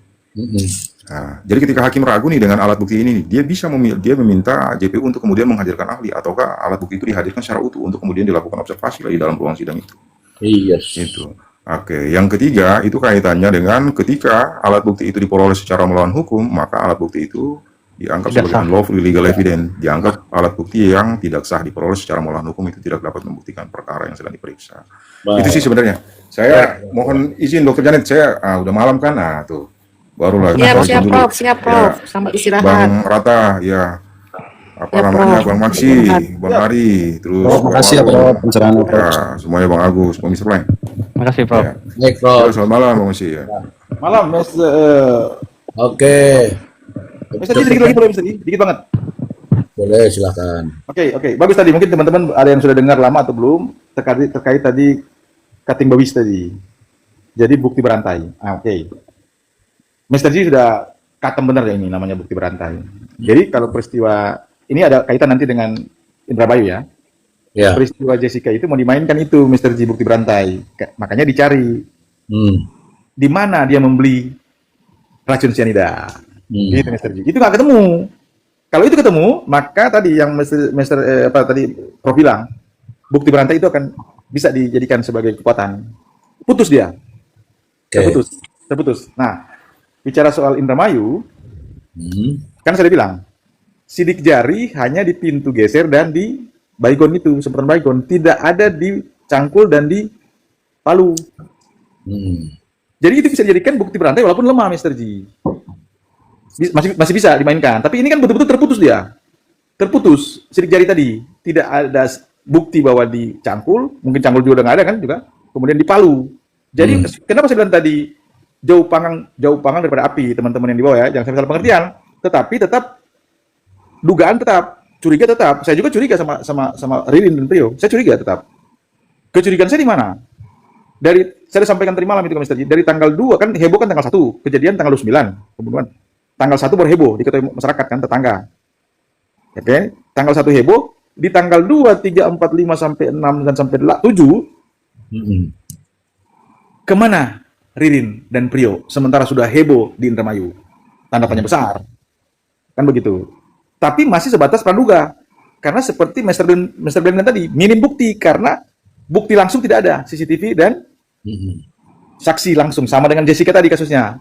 Nah, jadi ketika hakim ragu nih dengan alat bukti ini, dia bisa meminta JPU untuk kemudian menghadirkan ahli, ataukah alat bukti itu dihadirkan secara utuh untuk kemudian dilakukan observasi lagi dalam ruang sidang itu. Iya. Itu. Oke, yang ketiga itu kaitannya dengan ketika alat bukti itu diperoleh secara melawan hukum, maka alat bukti itu dianggap Tidak sebagai sah. unlawful illegal evidence, dianggap alat bukti yang tidak sah diperoleh secara melawan hukum, itu tidak dapat membuktikan perkara yang sedang diperiksa. Itu sih sebenarnya. Saya mohon izin Dokter Janet, saya udah malam kan, tuh barulah Siap, dulu. Prof. Siap, Prof. Selamat istirahat. Bang Rata, ya apa Ya, namanya, Prof. Bang Maksi, Bang Ari, terus Prof, makasih ya, Prof, pencerahannya, Prof. Ya, semuanya Bang Agus, Bang Mr. Plank. Makasih Prof. Ya. Baik, Prof. Ya, selamat malam Bang Maksi ya. Malam, Mas. Oke. Mr. Ji, sedikit lagi boleh, Mr. Ji? Dikit banget. Boleh, silakan. Oke. Bagus tadi. Mungkin teman-teman ada yang sudah dengar lama atau belum terkait tadi cutting bawis tadi. Jadi bukti berantai. Oke. Mr. Ji sudah katem benar ya, ini namanya bukti berantai. Jadi kalau peristiwa ini ada kaitan nanti dengan Indramayu ya. Ya. Peristiwa Jessica itu mau dimainkan itu Mr. Ji, bukti berantai. Makanya dicari di mana dia membeli racun cyanida. Gitu Mr. Ji. Itu nggak ketemu. Kalau itu ketemu, maka tadi yang tadi Prof bilang, bukti berantai itu akan bisa dijadikan sebagai kekuatan. Putus dia. Terputus. Nah, bicara soal Indramayu, kan saya bilang, sidik jari hanya di pintu geser dan di Baygon itu, semprotan Baygon, tidak ada di Cangkul dan di Palu. Jadi itu bisa dijadikan bukti berantai walaupun lemah, Mr. Ji. Masih bisa dimainkan, tapi ini kan betul-betul terputus dia. Terputus sidik jari tadi, tidak ada bukti bahwa di Cangkul, mungkin Cangkul juga udah nggak ada kan juga. Kemudian di Palu. Jadi kenapa saya bilang tadi jauh panggang daripada api, teman-teman yang di bawah ya, jangan sampai salah pengertian. Tetapi tetap dugaan tetap, curiga tetap. Saya juga curiga sama Ririn dan Prio. Saya curiga tetap. Kecurigaan saya di mana? Saya sampaikan tadi malam itu ke Mr. Ji, dari tanggal 2 kan heboh kan tanggal 1, kejadian tanggal 9, kemudian tanggal 1 baru heboh diketahui masyarakat kan, tetangga. Oke, tanggal 1 heboh, di tanggal 2, 3, 4, 5 sampai 6 dan sampai 7 kemana Ririn dan Prio sementara sudah heboh di Indramayu? Tanda tanya besar. Kan begitu. Tapi masih sebatas praduga. Karena seperti Mr. Glenn tadi, minim bukti karena bukti langsung tidak ada, CCTV dan saksi langsung, sama dengan Jessica tadi kasusnya.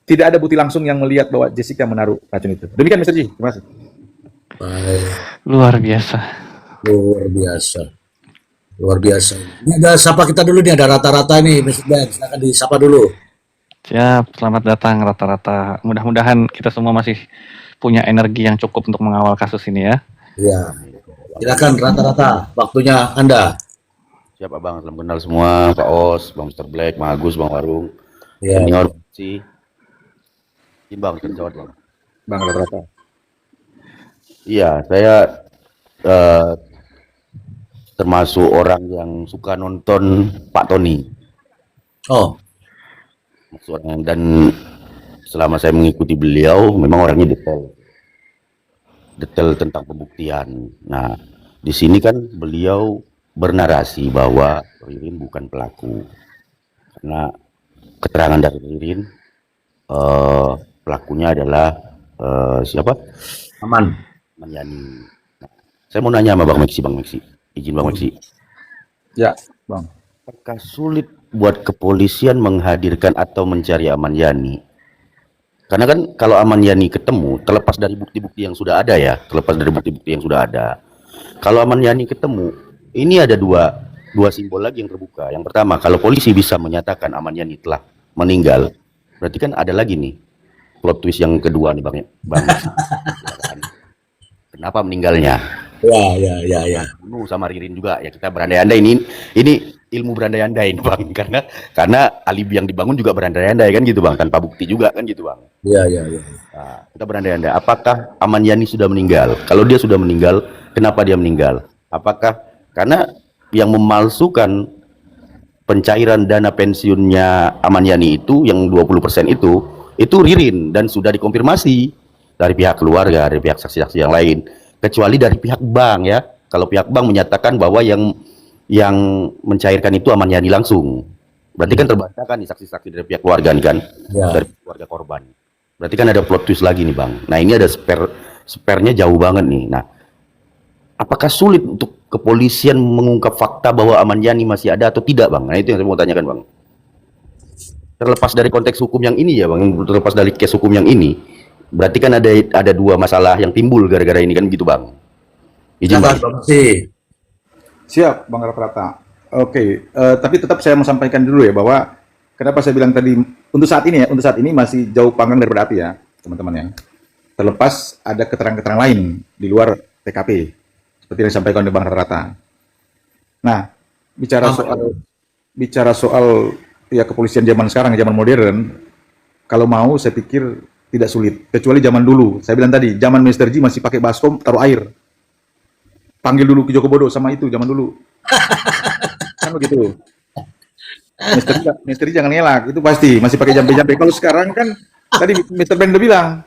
Tidak ada bukti langsung yang melihat bahwa Jessica menaruh racun itu. Demikian Mr. Ji, terima kasih. Baik. Luar biasa. Luar biasa. Ini ada sapa kita dulu nih, ada rata-rata nih, Mr. Dan. Silakan disapa dulu. Siap, selamat datang rata-rata. Mudah-mudahan kita semua masih punya energi yang cukup untuk mengawal kasus ini ya. Iya. Silakan rata-rata, waktunya Anda. Siapa Bang, salam kenal semua, Pak Os, Bang Mr. Black, Bang Agus, Bang Warung. Iya. Ini hormati. Ini Bang, jawab Bang. Bang rata-rata. Iya, saya termasuk orang yang suka nonton Pak Tony. Oh, Dan selama saya mengikuti beliau, memang orangnya detail tentang pembuktian. Nah, di sini kan beliau bernarasi bahwa Ririn bukan pelaku, karena keterangan dari Ririn pelakunya adalah siapa? aman. Yani. Nah, saya mau nanya sama Bang Meksi, izin Bang Meksi. Ya, Bang. Apakah sulit buat kepolisian menghadirkan atau mencari Aman Yani? Karena kan kalau Aman Yani ketemu, terlepas dari bukti-bukti yang sudah ada ya, kalau Aman Yani ketemu, ini ada dua simbol lagi yang terbuka. Yang pertama, kalau polisi bisa menyatakan Aman Yani telah meninggal, berarti kan ada lagi nih plot twist yang kedua nih Bang. Kenapa meninggalnya? Ya. Bunuh sama Ririn juga ya, kita berandai-andai ini ilmu berandai-andai ini bang, karena alibi yang dibangun juga berandai-andai kan gitu bang, tanpa bukti juga kan gitu bang. Ya. Nah, kita berandai-andai apakah Aman Yani sudah meninggal. Kalau dia sudah meninggal, kenapa dia meninggal? Apakah karena yang memalsukan pencairan dana pensiunnya Aman Yani itu yang 20% itu Ririn, dan sudah dikonfirmasi dari pihak keluarga, dari pihak saksi-saksi yang lain, kecuali dari pihak bank ya. Kalau pihak bank menyatakan bahwa yang mencairkan itu Aman Yani langsung, berarti kan terbantahkan nih saksi-saksi dari pihak keluarga nih kan, dari keluarga korban. Berarti kan ada plot twist lagi nih bang. Nah ini ada spare-nya jauh banget nih. Nah apakah sulit untuk kepolisian mengungkap fakta bahwa Aman Yani masih ada atau tidak bang? Nah itu yang saya mau tanyakan bang. Terlepas dari konteks hukum yang ini ya bang, terlepas dari case hukum yang ini, berarti kan ada dua masalah yang timbul gara-gara ini kan gitu bang. Izin bang. Siap, Bang Rata-Rata. Oke, tapi tetap saya mau sampaikan dulu ya bahwa kenapa saya bilang tadi untuk saat ini masih jauh panggang daripada api ya, teman-teman ya. Terlepas ada keterangan-keterangan lain di luar TKP seperti yang disampaikan oleh Bang Rata-Rata. Nah, bicara soal ya kepolisian zaman sekarang, zaman modern, kalau mau saya pikir tidak sulit, kecuali zaman dulu. Saya bilang tadi, zaman Mr. G masih pakai baskom taruh air. Panggil dulu ke Joko Bodo sama itu zaman dulu. Kan begitu. Mr. G jangan ngelak, itu pasti masih pakai jampe-jampe. Kalau sekarang kan tadi Mr. Ben udah bilang.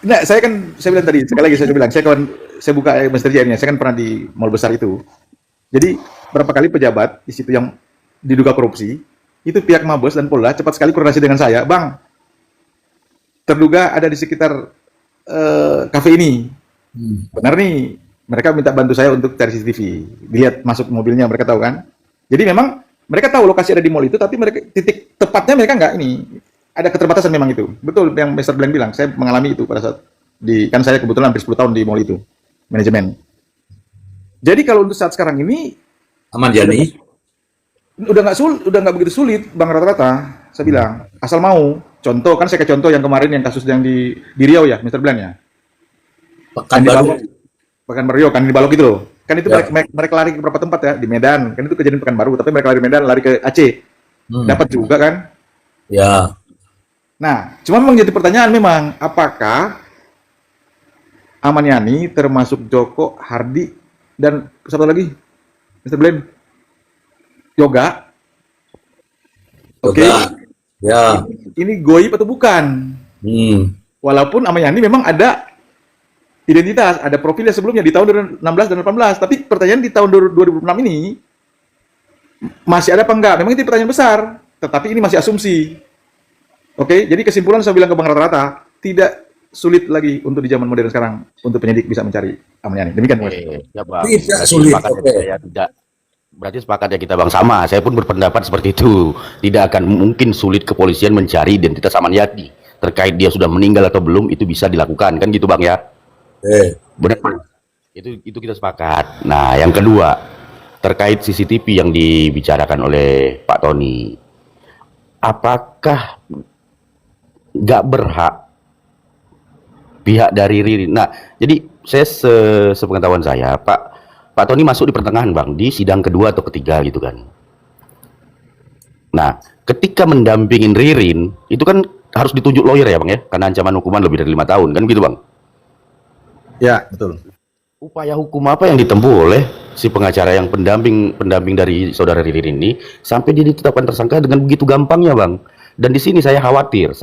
Nah, saya bilang tadi, sekali lagi saya bilang, saya buka Mr. J ini, saya kan pernah di mall besar itu. Jadi berapa kali pejabat di situ yang diduga korupsi, itu pihak Mabes dan Polda cepat sekali koordinasi dengan saya, Bang, terduga ada di sekitar kafe ini. Benar nih, mereka minta bantu saya untuk cari CCTV, dilihat masuk mobilnya, mereka tahu kan. Jadi memang mereka tahu lokasi ada di mall itu, tapi mereka titik tepatnya mereka nggak ini. Ada keterbatasan memang itu. Betul yang Mr. Blank bilang, saya mengalami itu pada saat kan saya kebetulan hampir 10 tahun di mall itu, manajemen. Jadi kalau untuk saat sekarang ini Aman Yani udah nggak begitu sulit Bang Rata-Rata, saya bilang, asal mau. Contoh kan saya ke contoh yang kemarin yang kasus yang di Riau ya, Mr. Blank ya. Pekanbaru kan di Balok itu loh. Kan itu mereka lari ke beberapa tempat ya, di Medan. Kan itu kejadian Pekanbaru, tapi mereka lari di Medan, lari ke Aceh. Dapat juga kan? Ya. Nah, cuma memang jadi pertanyaan memang, apakah Aman Yani termasuk Joko, Hardi, dan satu lagi, Mr. Blen, Yoga? Oke. Ya. Ini goib atau bukan? Walaupun Aman Yani memang ada identitas, ada profilnya sebelumnya di tahun 2016 dan 18, tapi pertanyaan di tahun 2006 ini masih ada apa enggak? Memang itu pertanyaan besar, tetapi ini masih asumsi. Oke, jadi kesimpulan saya bilang ke Bang Rata-Rata, tidak sulit lagi untuk di zaman modern sekarang untuk penyidik bisa mencari Aman Yani. Demikian, Mas. Ya, Bang. Tidak sulit. Berarti sepakat ya kita bang, sama. Saya pun berpendapat seperti itu. Tidak akan mungkin sulit kepolisian mencari identitas Aman Yani. Terkait dia sudah meninggal atau belum, itu bisa dilakukan kan gitu bang ya. Benar. Itu kita sepakat. Nah, yang kedua terkait CCTV yang dibicarakan oleh Pak Tony, apakah nggak berhak pihak dari Ririn? Nah, jadi saya sepengetahuan saya, Pak Tony masuk di pertengahan bang, di sidang kedua atau ketiga gitu kan. Nah, ketika mendampingin Ririn, itu kan harus ditunjuk lawyer ya bang ya, karena ancaman hukuman lebih dari 5 tahun kan gitu bang. Ya, betul. Upaya hukum apa yang ditempuh oleh si pengacara yang pendamping dari saudara Ririn ini sampai dia ditetapkan tersangka dengan begitu gampangnya bang? Dan di sini saya khawatir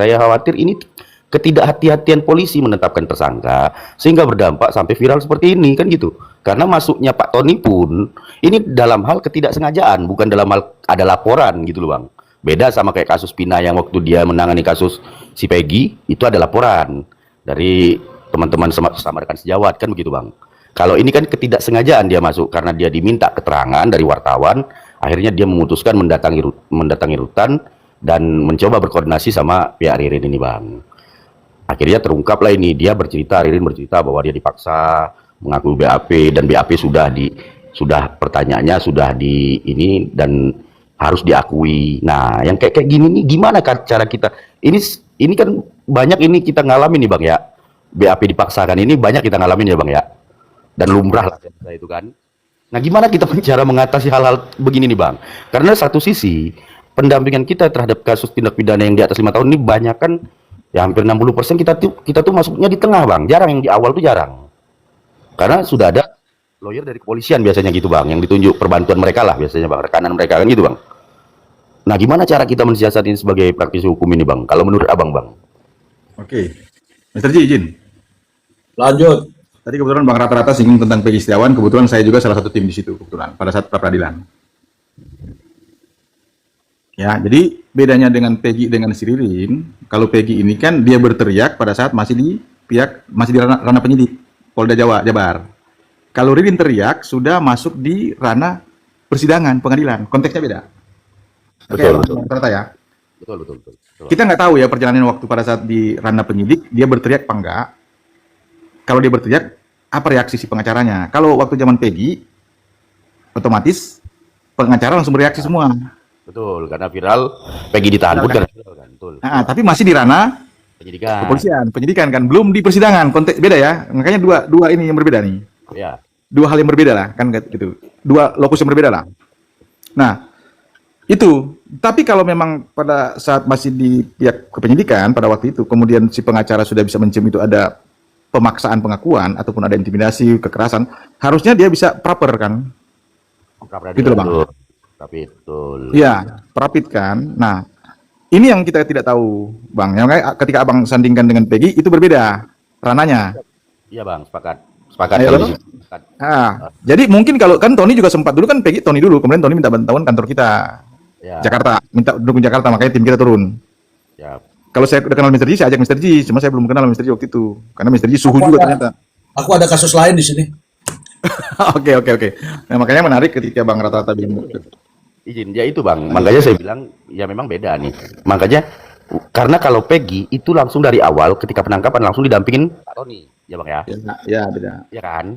ini ketidakhati-hatian polisi menetapkan tersangka sehingga berdampak sampai viral seperti ini kan gitu. Karena masuknya Pak Tony pun ini dalam hal ketidaksengajaan, bukan dalam hal ada laporan gitu loh bang. Beda sama kayak kasus Pina yang waktu dia menangani kasus si Peggy, itu ada laporan dari teman-teman sama rekan sejawat kan begitu bang. Kalau ini kan ketidaksengajaan dia masuk karena dia diminta keterangan dari wartawan, akhirnya dia memutuskan mendatangi rutan dan mencoba berkoordinasi sama pihak Ririn ini bang. Akhirnya terungkaplah ini, Ririn bercerita bahwa dia dipaksa mengaku BAP dan BAP sudah pertanyaannya sudah di ini dan harus diakui. Nah, yang kayak gini nih gimana kan cara kita? Ini kan banyak ini kita ngalamin nih bang ya. BAP dipaksakan ini banyak kita ngalamin ya Bang ya. Dan lumrah lah saya itu kan. Nah, gimana kita cara mengatasi hal-hal begini nih Bang? Karena satu sisi pendampingan kita terhadap kasus tindak pidana yang di atas 5 tahun ini banyak kan, ya hampir 60% kita tuh masuknya di tengah Bang. Jarang yang di awal tuh jarang. Karena sudah ada lawyer dari kepolisian biasanya gitu Bang, yang ditunjuk perbantuan mereka lah biasanya Bang, rekanan mereka kan gitu Bang. Nah, gimana cara kita mensiasati ini sebagai praktisi hukum ini Bang? Kalau menurut Abang Bang? Oke. Mr. Ji, izin. Lanjut. Tadi kebetulan Bang Rata-Rata singgung tentang Peggy Setiawan, kebetulan saya juga salah satu tim di situ kebetulan pada saat pra peradilan. Ya, jadi bedanya dengan Peggy dengan si Ririn, kalau Peggy ini kan dia berteriak pada saat masih di ranah penyidik Polda Jabar. Kalau Ririn teriak sudah masuk di ranah persidangan pengadilan, konteksnya beda. Oke, Betul. Rata-Rata ya. Betul. Kita nggak tahu ya perjalanan waktu pada saat di ranah penyidik dia berteriak apa enggak. Kalau dia berteriak, apa reaksi si pengacaranya? Kalau waktu zaman Peggy, otomatis pengacara langsung bereaksi semua. Betul, karena viral Peggy ditahan pun karena viral kan. Betul. Nah, tapi masih di ranah Penyidikan. penyidikan kan, belum di persidangan. Konteks beda ya. Makanya dua ini yang berbeda nih. Ya. Dua hal yang berbeda lah, kan gitu. Dua lokus yang berbeda lah. Nah, itu. Tapi kalau memang pada saat masih di pihak kepenyidikan pada waktu itu, kemudian si pengacara sudah bisa mencium itu ada pemaksaan pengakuan ataupun ada intimidasi, kekerasan, harusnya dia bisa proper kan? Gitu loh, Bang. Tapi betul. Iya, prapit kan. Nah, ini yang kita tidak tahu, Bang. Yang kayak ketika Abang sandingkan dengan Peggy itu berbeda ranahnya. Iya Bang, sepakat. Sepakat Ayo, kalau Bang. di situ. Sepakat. Nah, jadi mungkin kalau kan Tony juga sempat dulu kan Peggy Tony dulu, kemudian Tony minta bantuan kantor kita Ya. Jakarta, minta dukung Jakarta, makanya tim kita turun. Ya. Kalau saya udah kenal Mr. G, saya ajak Mr. G, cuma saya belum kenal Mr. G waktu itu, karena Mr. G suhu juga ternyata. Aku ada kasus lain di sini. Oke. Nah, makanya menarik ketika Bang Rata-Rata bilang Izin, ya itu Bang. Makanya saya bilang ya memang beda nih. Makanya karena kalau Peggy itu langsung dari awal ketika penangkapan langsung didampingin Pak Tony, ya Bang ya. ya beda. Ya kan?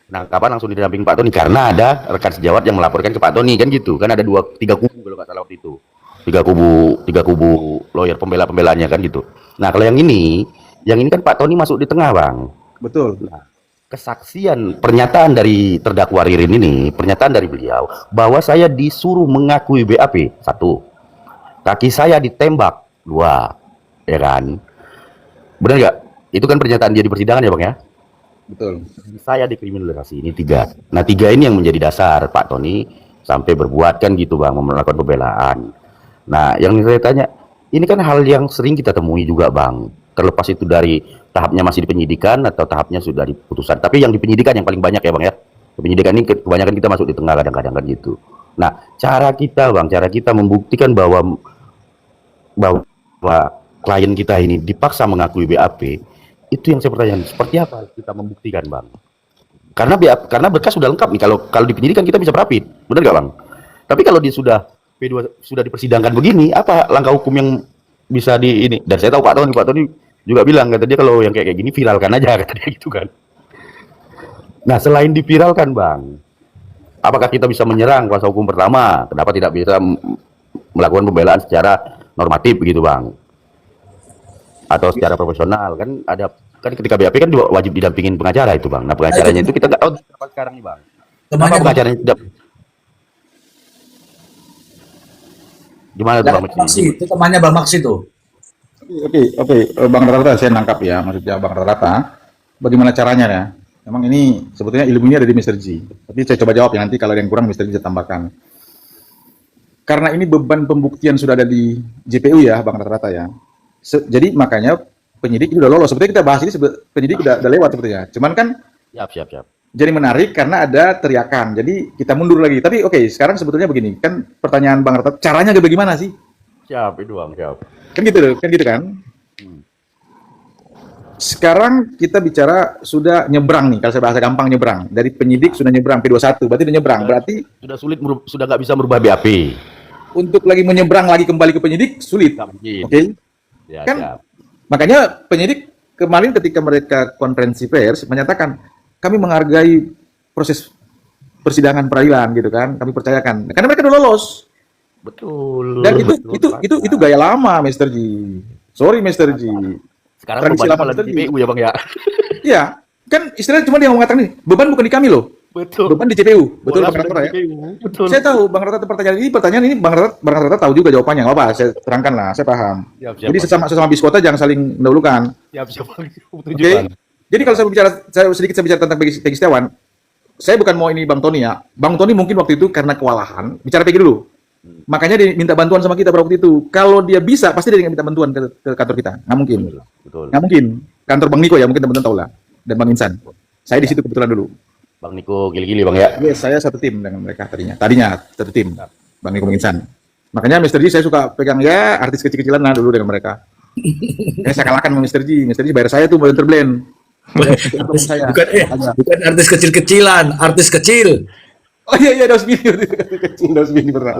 Penangkapan langsung didampingin Pak Tony karena ada rekan sejawat yang melaporkan ke Pak Tony kan gitu. Kan ada tiga kubu kalau nggak salah waktu itu. Tiga kubu lawyer pembela-pembelanya kan gitu. Nah, kalau yang ini kan Pak Tony masuk di tengah, Bang. Betul. Nah, kesaksian pernyataan dari terdakwa Ririn ini, pernyataan dari beliau bahwa saya disuruh mengakui BAP, 1. Kaki saya ditembak, 2. Ya kan? Benar nggak? Itu kan pernyataan dia di persidangan ya, Bang ya? Betul. Saya dikriminalisasi, ini 3. Nah, 3 ini yang menjadi dasar Pak Tony sampai berbuat kan gitu, Bang, melakukan pembelaan. Nah, yang saya tanya, ini kan hal yang sering kita temui juga, Bang. Terlepas itu dari tahapnya masih di penyidikan atau tahapnya sudah di putusan. Tapi yang di penyidikan yang paling banyak ya, Bang ya. Di penyidikan ini kebanyakan kita masuk di tengah kadang-kadang kan gitu. Nah, cara kita membuktikan bahwa klien kita ini dipaksa mengakui BAP, itu yang saya pertanyakan. Seperti apa kita membuktikan, Bang? Karena berkas sudah lengkap nih. Kalau di penyidikan kita bisa berapit, benar nggak, Bang? Tapi kalau dia sudah dipersidangkan begini, apa langkah hukum yang bisa di ini? Dan saya tahu Pak Tony juga bilang, kata dia kalau yang kayak gini viralkan aja, kata dia gitu kan. Nah, selain diviralkan, Bang, apakah kita bisa menyerang kuasa hukum pertama? Kenapa tidak bisa melakukan pembelaan secara normatif begitu, Bang? Atau secara profesional? Kan ketika BAP kan juga wajib didampingin pengacara itu, Bang. Nah, pengacaranya itu kita nggak tahu apa sekarang nih, Bang. Kenapa pengacaranya tidak? Gimana tuh, Bang Maksi? Itu temannya Bang Maksi tuh. Oke, Bang Rata-Rata saya nangkap ya, maksudnya Bang Rata-Rata, bagaimana caranya ya? Memang ini sebetulnya ilmunya ada di Mr. G. Tapi saya coba jawab ya, nanti kalau ada yang kurang Mr. G bisa tambahkan. Karena ini beban pembuktian sudah ada di JPU ya, Bang Rata-Rata ya. Jadi makanya penyidik ini udah lolos. Sebetulnya kita bahas ini penyidik udah lewat sebetulnya. Cuman kan Siap. jadi menarik karena ada teriakan. Jadi kita mundur lagi. Tapi oke, sekarang sebetulnya begini. Kan pertanyaan Bang Rata, caranya bagaimana sih? Siap, itu Bang, siap. Kan gitu kan? Sekarang kita bicara sudah nyebrang nih, kalau saya bahasa gampang nyebrang. Dari penyidik sudah nyebrang P21, berarti udah nyebrang. Berarti Sudah nggak bisa merubah BAP. untuk lagi menyebrang lagi kembali ke penyidik sulit. Nggak mungkin. Oke? Ya, Kan? siap. Makanya penyidik kemarin ketika mereka konferensi pers menyatakan kami menghargai proses persidangan peradilan gitu kan, kami percayakan. Karena mereka udah lolos. Betul. Dan betul, itu gaya lama, Mr. G. Sorry, Mr. G. Sekarang tradisi beban lama malah di Mr. G. CPU ya bang ya. Iya, kan istilahnya cuma dia mengatakan nih, beban bukan di kami loh, Betul. beban di CPU. Betul Bola Bang Rata sudah ya? di CPU. Betul. Saya tahu Bang Rata pertanyaan ini Bang Rata tahu juga jawabannya. Nggak apa, saya terangkan lah, saya paham. Siap, siap, Jadi Bang. sesama biskota jangan saling mendahulukan. Siap bang. Oke. Setuju bang. Jadi kalau saya sedikit bicara tentang Peggy Setiawan, saya bukan mau ini Bang Tony ya. Bang Tony mungkin waktu itu karena kewalahan, bicara Peggy dulu. Makanya dia minta bantuan sama kita pada waktu itu. Kalau dia bisa, pasti dia minta bantuan ke kantor kita. Nggak mungkin. Betul. Nggak mungkin. Kantor Bang Niko ya, mungkin teman-teman tahu lah. Dan Bang Insan. Saya di situ kebetulan dulu. Bang Niko gili-gili bang ya. Yes, saya satu tim dengan mereka tadinya. Tadinya satu tim. Bang Niko Bang Insan. Makanya Mr. G saya suka pegang ya artis kecil-kecilan lah dulu dengan mereka. Saya kalahkan sama Mr. G. Mr. G bayar saya tuh Mr. Blend. Saya. Bukan artis kecil-kecilan, artis kecil. Oh iya Daus Bini kecil, Daus Bini pernah.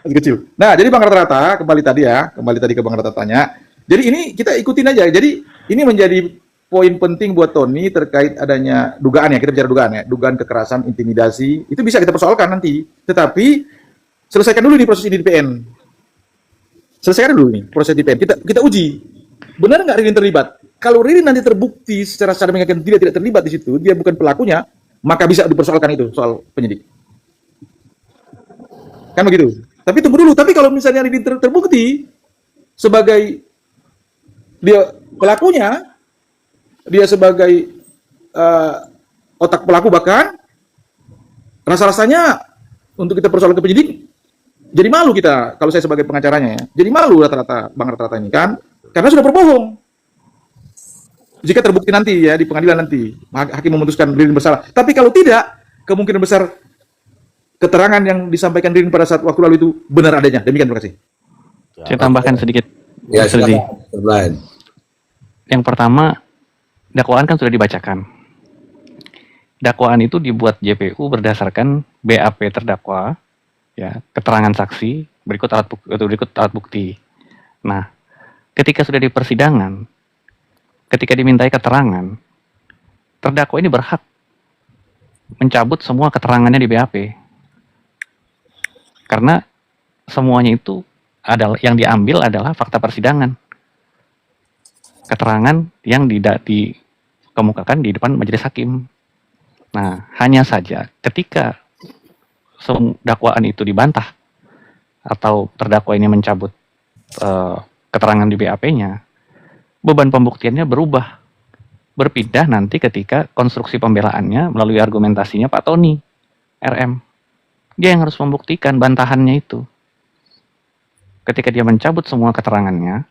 Kecil. Nah, jadi Bang Rata kembali tadi ke Bang Rata tanya. Jadi ini kita ikutin aja. Jadi ini menjadi poin penting buat Tony terkait adanya dugaan ya, kita bicara dugaan ya, dugaan kekerasan, intimidasi, itu bisa kita persoalkan nanti. Tetapi selesaikan dulu nih proses ini di PN. Selesaikan dulu nih proses di PN. Kita uji. Benar nggak Ririn terlibat? Kalau Ririn nanti terbukti secara meyakinkan tidak terlibat di situ, dia bukan pelakunya, maka bisa dipersoalkan itu soal penyidik. Kan begitu. Tapi tunggu dulu. Tapi kalau misalnya Ririn terbukti sebagai dia pelakunya, dia sebagai otak pelaku bahkan, rasa-rasanya untuk kita persoalkan ke penyidik, jadi malu kita kalau saya sebagai pengacaranya ya. Jadi malu rata-rata Bang Rata-Rata ini kan, karena sudah berbohong. Jika terbukti nanti ya di pengadilan nanti, hakim memutuskan Ririn bersalah. Tapi kalau tidak, kemungkinan besar keterangan yang disampaikan Ririn pada saat waktu lalu itu benar adanya. Demikian, terima kasih. Saya tambahkan sedikit. Ya, Mr. G. silakan. Yang pertama, dakwaan kan sudah dibacakan. Dakwaan itu dibuat JPU berdasarkan BAP terdakwa, ya, keterangan saksi, berikut alat bukti. Nah, ketika sudah di persidangan, ketika dimintai keterangan, terdakwa ini berhak mencabut semua keterangannya di BAP. Karena semuanya itu adalah yang diambil adalah fakta persidangan. Keterangan yang dikemukakan di depan majelis hakim. Nah, hanya saja ketika dakwaan itu dibantah atau terdakwa ini mencabut keterangan di BAP-nya, beban pembuktiannya berpindah nanti ketika konstruksi pembelaannya melalui argumentasinya Pak Tony RM. Dia yang harus membuktikan bantahannya itu. Ketika dia mencabut semua keterangannya,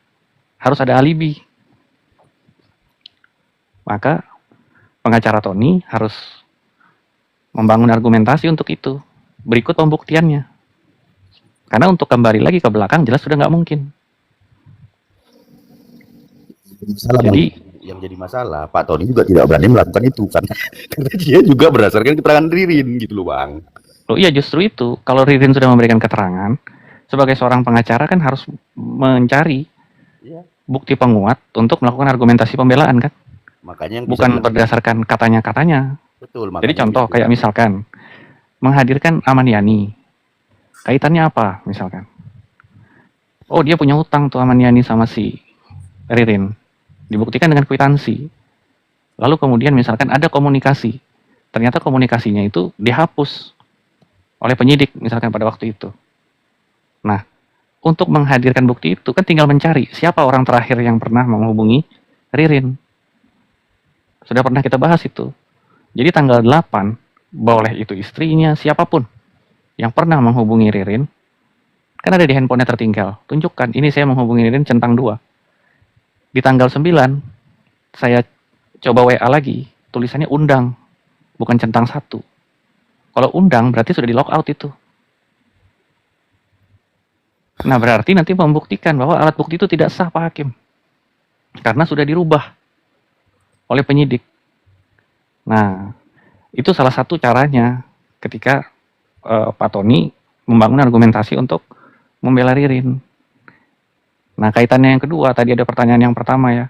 harus ada alibi. Maka pengacara Tony harus membangun argumentasi untuk itu. Berikut pembuktiannya. Karena untuk kembali lagi ke belakang jelas sudah nggak mungkin. Jadi yang jadi masalah Pak Tony juga tidak berani melakukan itu karena dia juga berdasarkan keterangan Ririn gitu loh bang. loh iya justru itu, kalau Ririn sudah memberikan keterangan, sebagai seorang pengacara kan harus mencari bukti penguat untuk melakukan argumentasi pembelaan kan. Makanya yang bukan berdasarkan katanya-katanya. Betul. Jadi contoh kayak misalkan menghadirkan Aman Yani, kaitannya apa misalkan? Oh dia punya utang tuh Aman Yani sama si Ririn, dibuktikan dengan kwitansi. Lalu kemudian misalkan ada komunikasi, ternyata komunikasinya itu dihapus oleh penyidik misalkan pada waktu itu. Nah, untuk menghadirkan bukti itu kan tinggal mencari siapa orang terakhir yang pernah menghubungi Ririn. Sudah pernah kita bahas itu. Jadi tanggal 8, boleh itu istrinya, siapapun yang pernah menghubungi Ririn, kan ada di handphonenya tertinggal. Tunjukkan, ini saya menghubungi Ririn centang 2. Di tanggal 9, saya coba WA lagi, tulisannya undang, bukan centang 1. Kalau undang, berarti sudah di lock out itu. Nah, berarti nanti membuktikan bahwa alat bukti itu tidak sah, Pak Hakim. Karena sudah dirubah oleh penyidik. Nah, itu salah satu caranya ketika Pak Tony membangun argumentasi untuk membela Ririn. Nah, kaitannya yang kedua, tadi ada pertanyaan yang pertama ya.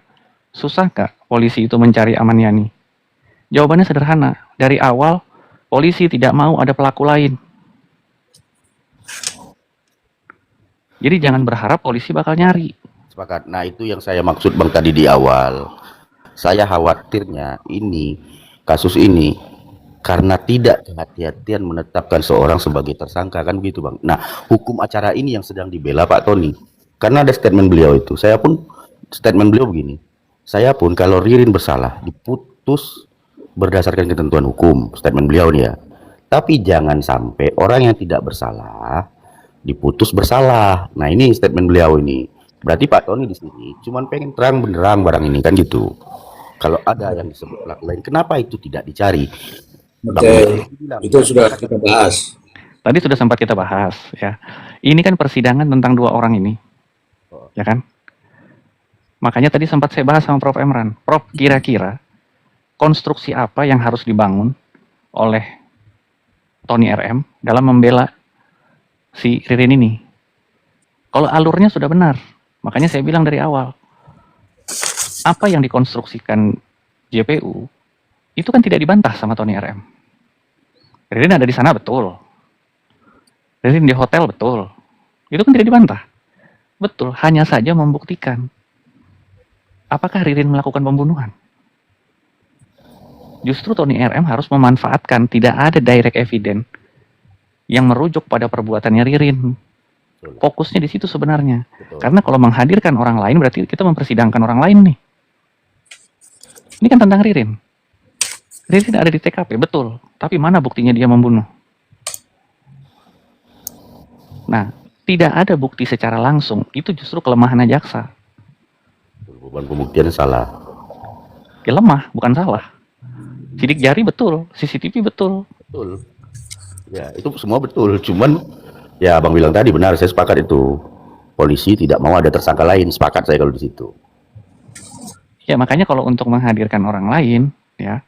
Susah nggak polisi itu mencari Aman Yani? Jawabannya sederhana. Dari awal, polisi tidak mau ada pelaku lain. Jadi jangan berharap polisi bakal nyari. Sepakat. Nah, itu yang saya maksud Bang tadi di awal. Saya khawatirnya ini, kasus ini, karena tidak kehati-hatian menetapkan seorang sebagai tersangka, kan begitu Bang. Nah, hukum acara ini yang sedang dibela Pak Tony. Karena ada statement beliau itu. Saya pun, statement beliau begini. Saya pun kalau Ririn bersalah, diputus berdasarkan ketentuan hukum. Statement beliau nih ya. Tapi jangan sampai orang yang tidak bersalah diputus bersalah. Nah, ini statement beliau ini. Berarti Pak Tony di sini cuman pengen terang benderang barang ini kan gitu. Kalau ada yang disebut pelaku lain, kenapa itu tidak dicari? Bang Oke, Willy bilang, itu sudah kita bahas. Tadi sudah sempat kita bahas ya. Ini kan persidangan tentang 2 orang ini. Ya kan? Makanya tadi sempat saya bahas sama Prof. Emran. Prof, kira-kira konstruksi apa yang harus dibangun oleh Tony RM dalam membela si Ririn ini? Kalau alurnya sudah benar, makanya saya bilang dari awal, apa yang dikonstruksikan JPU itu kan tidak dibantah sama Tony RM. Ririn ada di sana betul, Ririn di hotel betul, itu kan tidak dibantah. Betul, hanya saja membuktikan apakah Ririn melakukan pembunuhan. Justru Tony RM harus memanfaatkan tidak ada direct evidence yang merujuk pada perbuatannya Ririn. Fokusnya di situ sebenarnya. Betul. Karena kalau menghadirkan orang lain berarti kita mempersidangkan orang lain nih. Ini kan tentang Ririn. Ririn ada di TKP, betul. Tapi mana buktinya dia membunuh? Nah, tidak ada bukti secara langsung. Itu justru kelemahan jaksa. beban pembuktian salah. Ya lemah, bukan salah. Sidik jari betul, CCTV betul. Betul. Ya, itu semua betul. Cuman ya Bang bilang tadi benar, saya sepakat itu. Polisi tidak mau ada tersangka lain, sepakat saya kalau di situ. Ya makanya kalau untuk menghadirkan orang lain, ya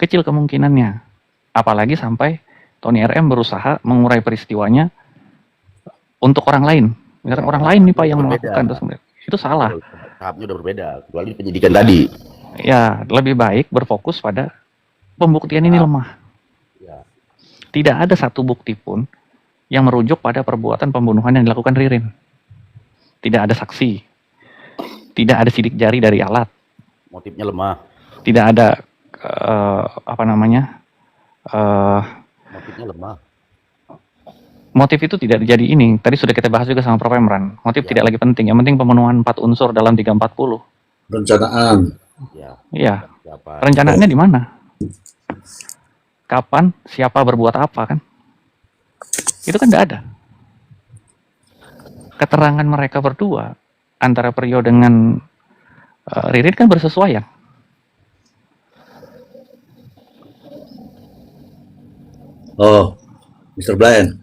kecil kemungkinannya. Apalagi sampai Tony RM berusaha mengurai peristiwanya untuk orang lain. Misalkan orang lain nih Pak yang Berbeda. melakukan itu salah. Tahapnya udah berbeda, kecuali penyidikan tadi. Ya lebih baik berfokus pada pembuktian ini lemah. Ya. Tidak ada satu bukti pun yang merujuk pada perbuatan pembunuhan yang dilakukan Ririn. Tidak ada saksi. Tidak ada sidik jari dari alat. Motifnya lemah. Tidak ada Motifnya lemah. motif itu tidak jadi ini. Tadi sudah kita bahas juga sama Prof. Emran. Motif tidak lagi penting. Yang penting pemenuhan 4 unsur dalam 340. Rencanaan. Ya. Iya. Siapa? Rencanaannya di mana? Kapan? Siapa berbuat apa kan? Itu kan tidak ada. Keterangan mereka berdua antara Priyo dengan Ririn kan bersesuaian. Oh, Mr. Brian.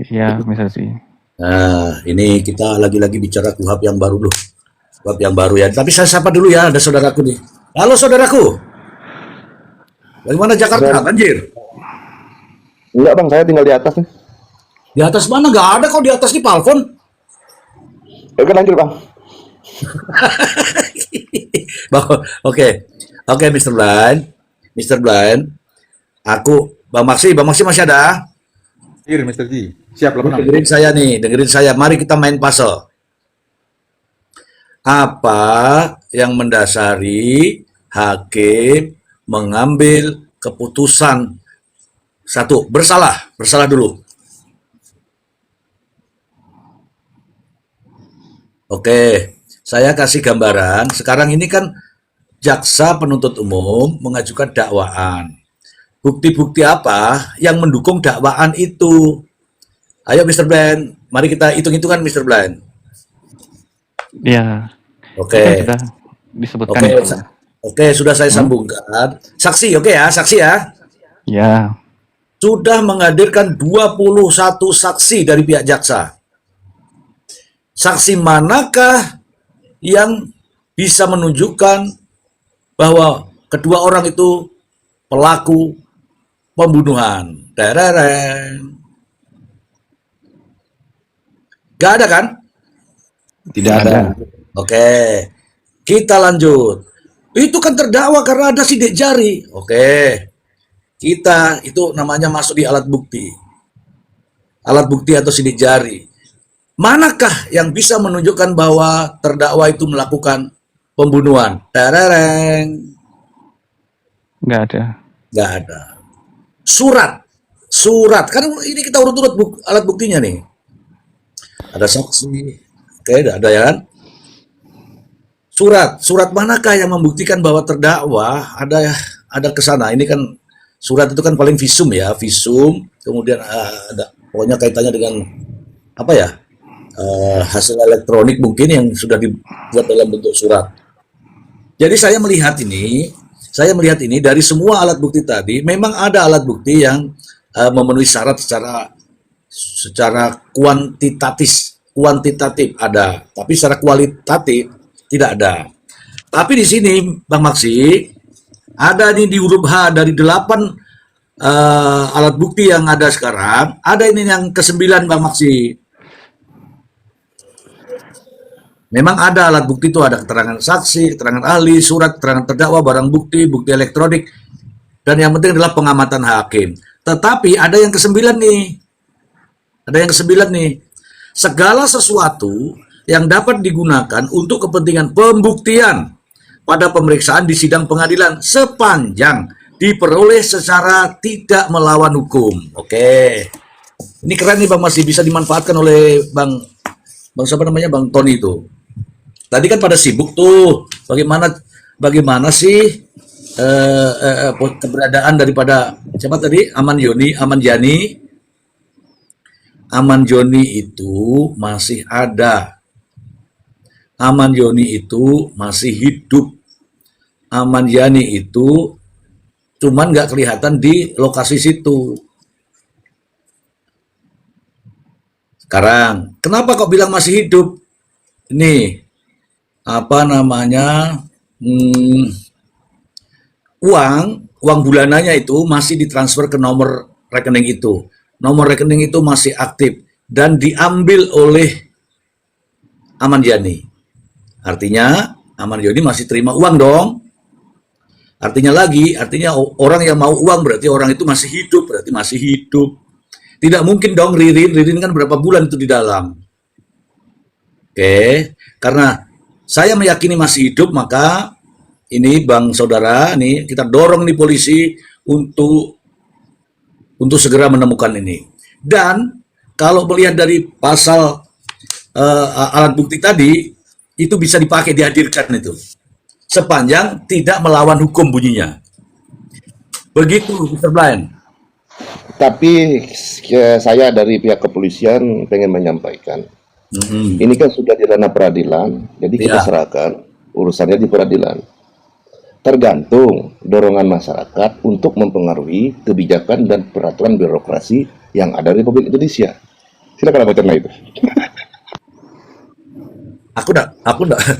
Iya, bisa sih. Nah, ini kita lagi-lagi bicara KUHP yang baru dulu. KUHP yang baru ya. Tapi saya sapa dulu ya, ada saudaraku nih. Halo saudaraku. Bagaimana Jakarta? Banjir? Enggak bang, saya tinggal di atas nih. Di atas mana? Nggak ada kok di atas di Palfon. Oke lanjut bang. Oke. Oke, Mr. Brian. Mr. Brian. Bang Maksi masih ada? Here, Mr. G. Siap, 86. Dengerin saya. Mari kita main puzzle. Apa yang mendasari hakim mengambil keputusan satu, bersalah dulu. Oke, saya kasih gambaran. Sekarang ini kan jaksa penuntut umum mengajukan dakwaan. Bukti-bukti apa yang mendukung dakwaan itu? Ayo Mr. Brian, mari kita hitung-hitungan Mr. Brian. Ya. Oke. Sudah disebutkan. Oke, itu. oke, sudah saya sambungkan. Saksi, oke ya, saksi ya. Ya. Sudah menghadirkan 21 saksi dari pihak jaksa. Saksi manakah yang bisa menunjukkan bahwa kedua orang itu pelaku pembunuhan? Tereng. Gak ada kan? Tidak ada. Oke, kita lanjut. Itu kan terdakwa karena ada sidik jari. Oke, itu namanya masuk di alat bukti. Alat bukti atau sidik jari. Manakah yang bisa menunjukkan bahwa terdakwa itu melakukan pembunuhan? Tereng. Nggak ada. Nggak ada. Surat. Kan ini kita urut-urut alat buktinya nih. Ada saksi. Oke, ada ya kan? Surat manakah yang membuktikan bahwa terdakwa ada ke sana? Ini kan surat itu kan paling visum ya, visum. Kemudian ada pokoknya kaitannya dengan apa ya? Hasil elektronik mungkin yang sudah dibuat dalam bentuk surat. Jadi saya melihat ini dari semua alat bukti tadi, memang ada alat bukti yang memenuhi syarat secara kuantitatif ada, tapi secara kualitatif tidak ada. Tapi di sini Bang Maksi ada nih di huruf H dari 8 alat bukti yang ada sekarang, ada ini yang ke-9 Bang Maksi. Memang ada alat bukti itu, ada keterangan saksi, keterangan ahli, surat keterangan terdakwa, barang bukti, bukti elektronik, dan yang penting adalah pengamatan hakim. Tetapi ada yang ke-9 nih. Segala sesuatu yang dapat digunakan untuk kepentingan pembuktian pada pemeriksaan di sidang pengadilan sepanjang diperoleh secara tidak melawan hukum. Oke. Ini keren nih Bang, masih bisa dimanfaatkan oleh Bang siapa namanya, Bang Tony itu. Tadi kan pada sibuk tuh, bagaimana sih keberadaan daripada siapa tadi, Aman Joni itu masih ada. Aman Joni itu masih hidup. Aman Yani itu cuman nggak kelihatan di lokasi situ. Sekarang, kenapa kok bilang masih hidup? Ini apa namanya, uang bulanannya itu masih ditransfer ke nomor rekening itu. Nomor rekening itu masih aktif dan diambil oleh Aman Yani. Artinya Aman Yani masih terima uang dong. Artinya orang yang mau uang berarti orang itu masih hidup, Tidak mungkin dong Ririn kan berapa bulan itu di dalam. Oke, karena saya meyakini masih hidup, maka ini Bang Saudara, nih kita dorong nih polisi untuk segera menemukan ini. Dan kalau melihat dari pasal alat bukti tadi, itu bisa dipakai, dihadirkan itu. Sepanjang tidak melawan hukum bunyinya. Begitu, Mr. Blind. Tapi saya dari pihak kepolisian pengen menyampaikan, ini kan sudah di ranah peradilan, jadi kita serahkan urusannya di peradilan. Tergantung dorongan masyarakat untuk mempengaruhi kebijakan dan peraturan birokrasi yang ada di Republik Indonesia. Silakan Pak itu.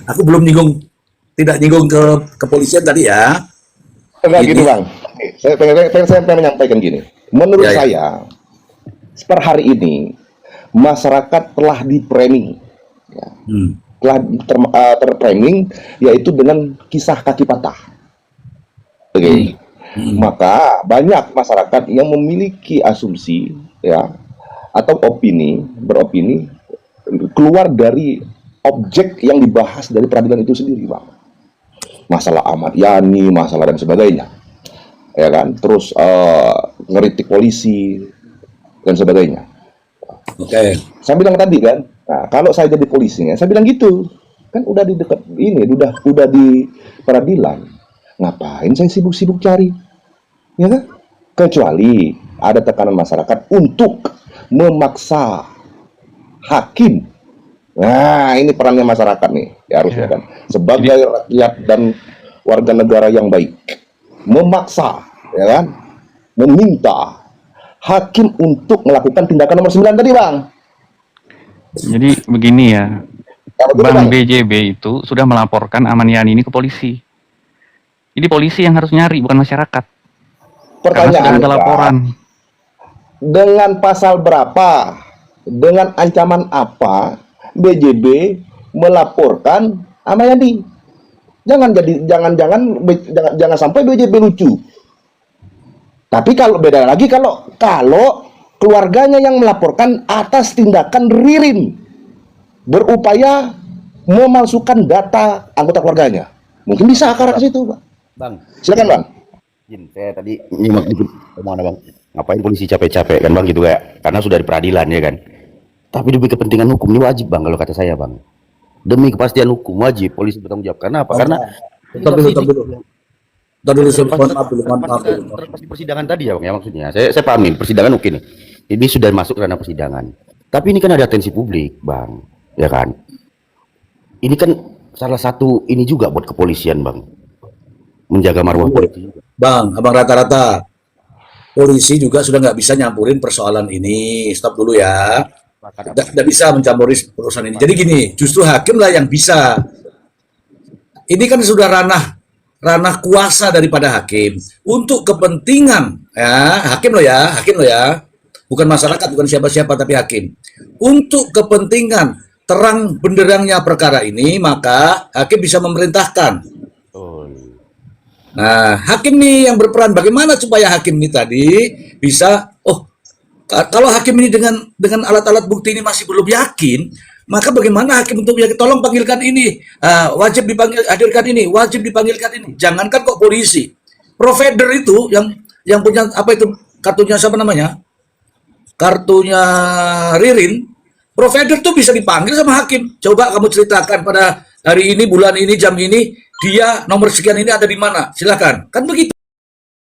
Aku belum tidak nyinggung ke kepolisian tadi ya. Enggak gini Bang, saya pengen menyampaikan gini. Menurut saya, per hari ini masyarakat telah di-framing, telah terframing, yaitu dengan kisah kaki patah. Oke. Maka banyak masyarakat yang memiliki asumsi ya atau beropini keluar dari objek yang dibahas dari peradilan itu sendiri, Bang. Masalah Ahmad Yani, masalah dan sebagainya. Ya kan? Terus ngeritik polisi dan sebagainya. Oke. Saya bilang tadi kan, nah, kalau saya jadi polisinya, saya bilang gitu. Kan udah di dekat ini, udah di peradilan. Ngapain saya sibuk-sibuk cari? Ya kan? Kecuali ada tekanan masyarakat untuk memaksa hakim. Nah, ini perannya masyarakat nih, ya harusnya kan. Sebagai rakyat dan warga negara yang baik, memaksa, ya kan? Meminta hakim untuk melakukan tindakan nomor 9 tadi, Bang. Jadi begini ya, Bang BJB itu sudah melaporkan Aman Yani ini ke polisi. Jadi polisi yang harus nyari, bukan masyarakat. Pertanyaan ada laporan. Dengan pasal berapa, dengan ancaman apa BJB melaporkan Aman Yani? Jangan sampai BJB lucu. Tapi kalau beda lagi kalau keluarganya yang melaporkan atas tindakan Ririn. berupaya memasukkan data anggota keluarganya. Mungkin bisa akar ke situ, Pak. Bang, Silakan, Bang. saya tadi nyimak dikit omongan Bang. Ngapain polisi capek-capek kan Bang gitu kayak karena sudah di peradilan ya kan. Tapi demi kepentingan hukum ini wajib Bang kalau kata saya Bang. Demi kepastian hukum wajib polisi bertanggung jawab. Karena apa? Karena terlepas di persidangan tadi ya Bang ya maksudnya. Saya pahamin persidangan oke nih. Ini sudah masuk ranah persidangan. Tapi ini kan ada atensi publik Bang, ya kan? Ini kan salah satu ini juga buat kepolisian Bang. Menjaga marwah polisi. Bang, abang rata-rata polisi juga sudah nggak bisa nyampurin persoalan ini. Stop dulu ya. Nggak bisa mencampuri urusan ini. Jadi gini, justru hakim lah yang bisa. Ini kan sudah ranah kuasa daripada hakim untuk kepentingan ya hakim loh ya, bukan masyarakat, bukan siapa-siapa tapi hakim. Untuk kepentingan terang benderangnya perkara ini maka hakim bisa memerintahkan. Nah, hakim nih yang berperan bagaimana supaya hakim ini tadi bisa kalau hakim ini dengan alat-alat bukti ini masih belum yakin, maka bagaimana hakim untuk yakin? Tolong panggilkan ini, wajib dipanggil, hadirkan ini, wajib dipanggilkan ini. Jangankan kok polisi, provider itu yang punya apa itu kartunya siapa namanya? Kartunya Ririn, provider tuh bisa dipanggil sama hakim. Coba kamu ceritakan pada hari ini, bulan ini, jam ini, dia nomor sekian ini ada di mana? Silakan. Kan begitu.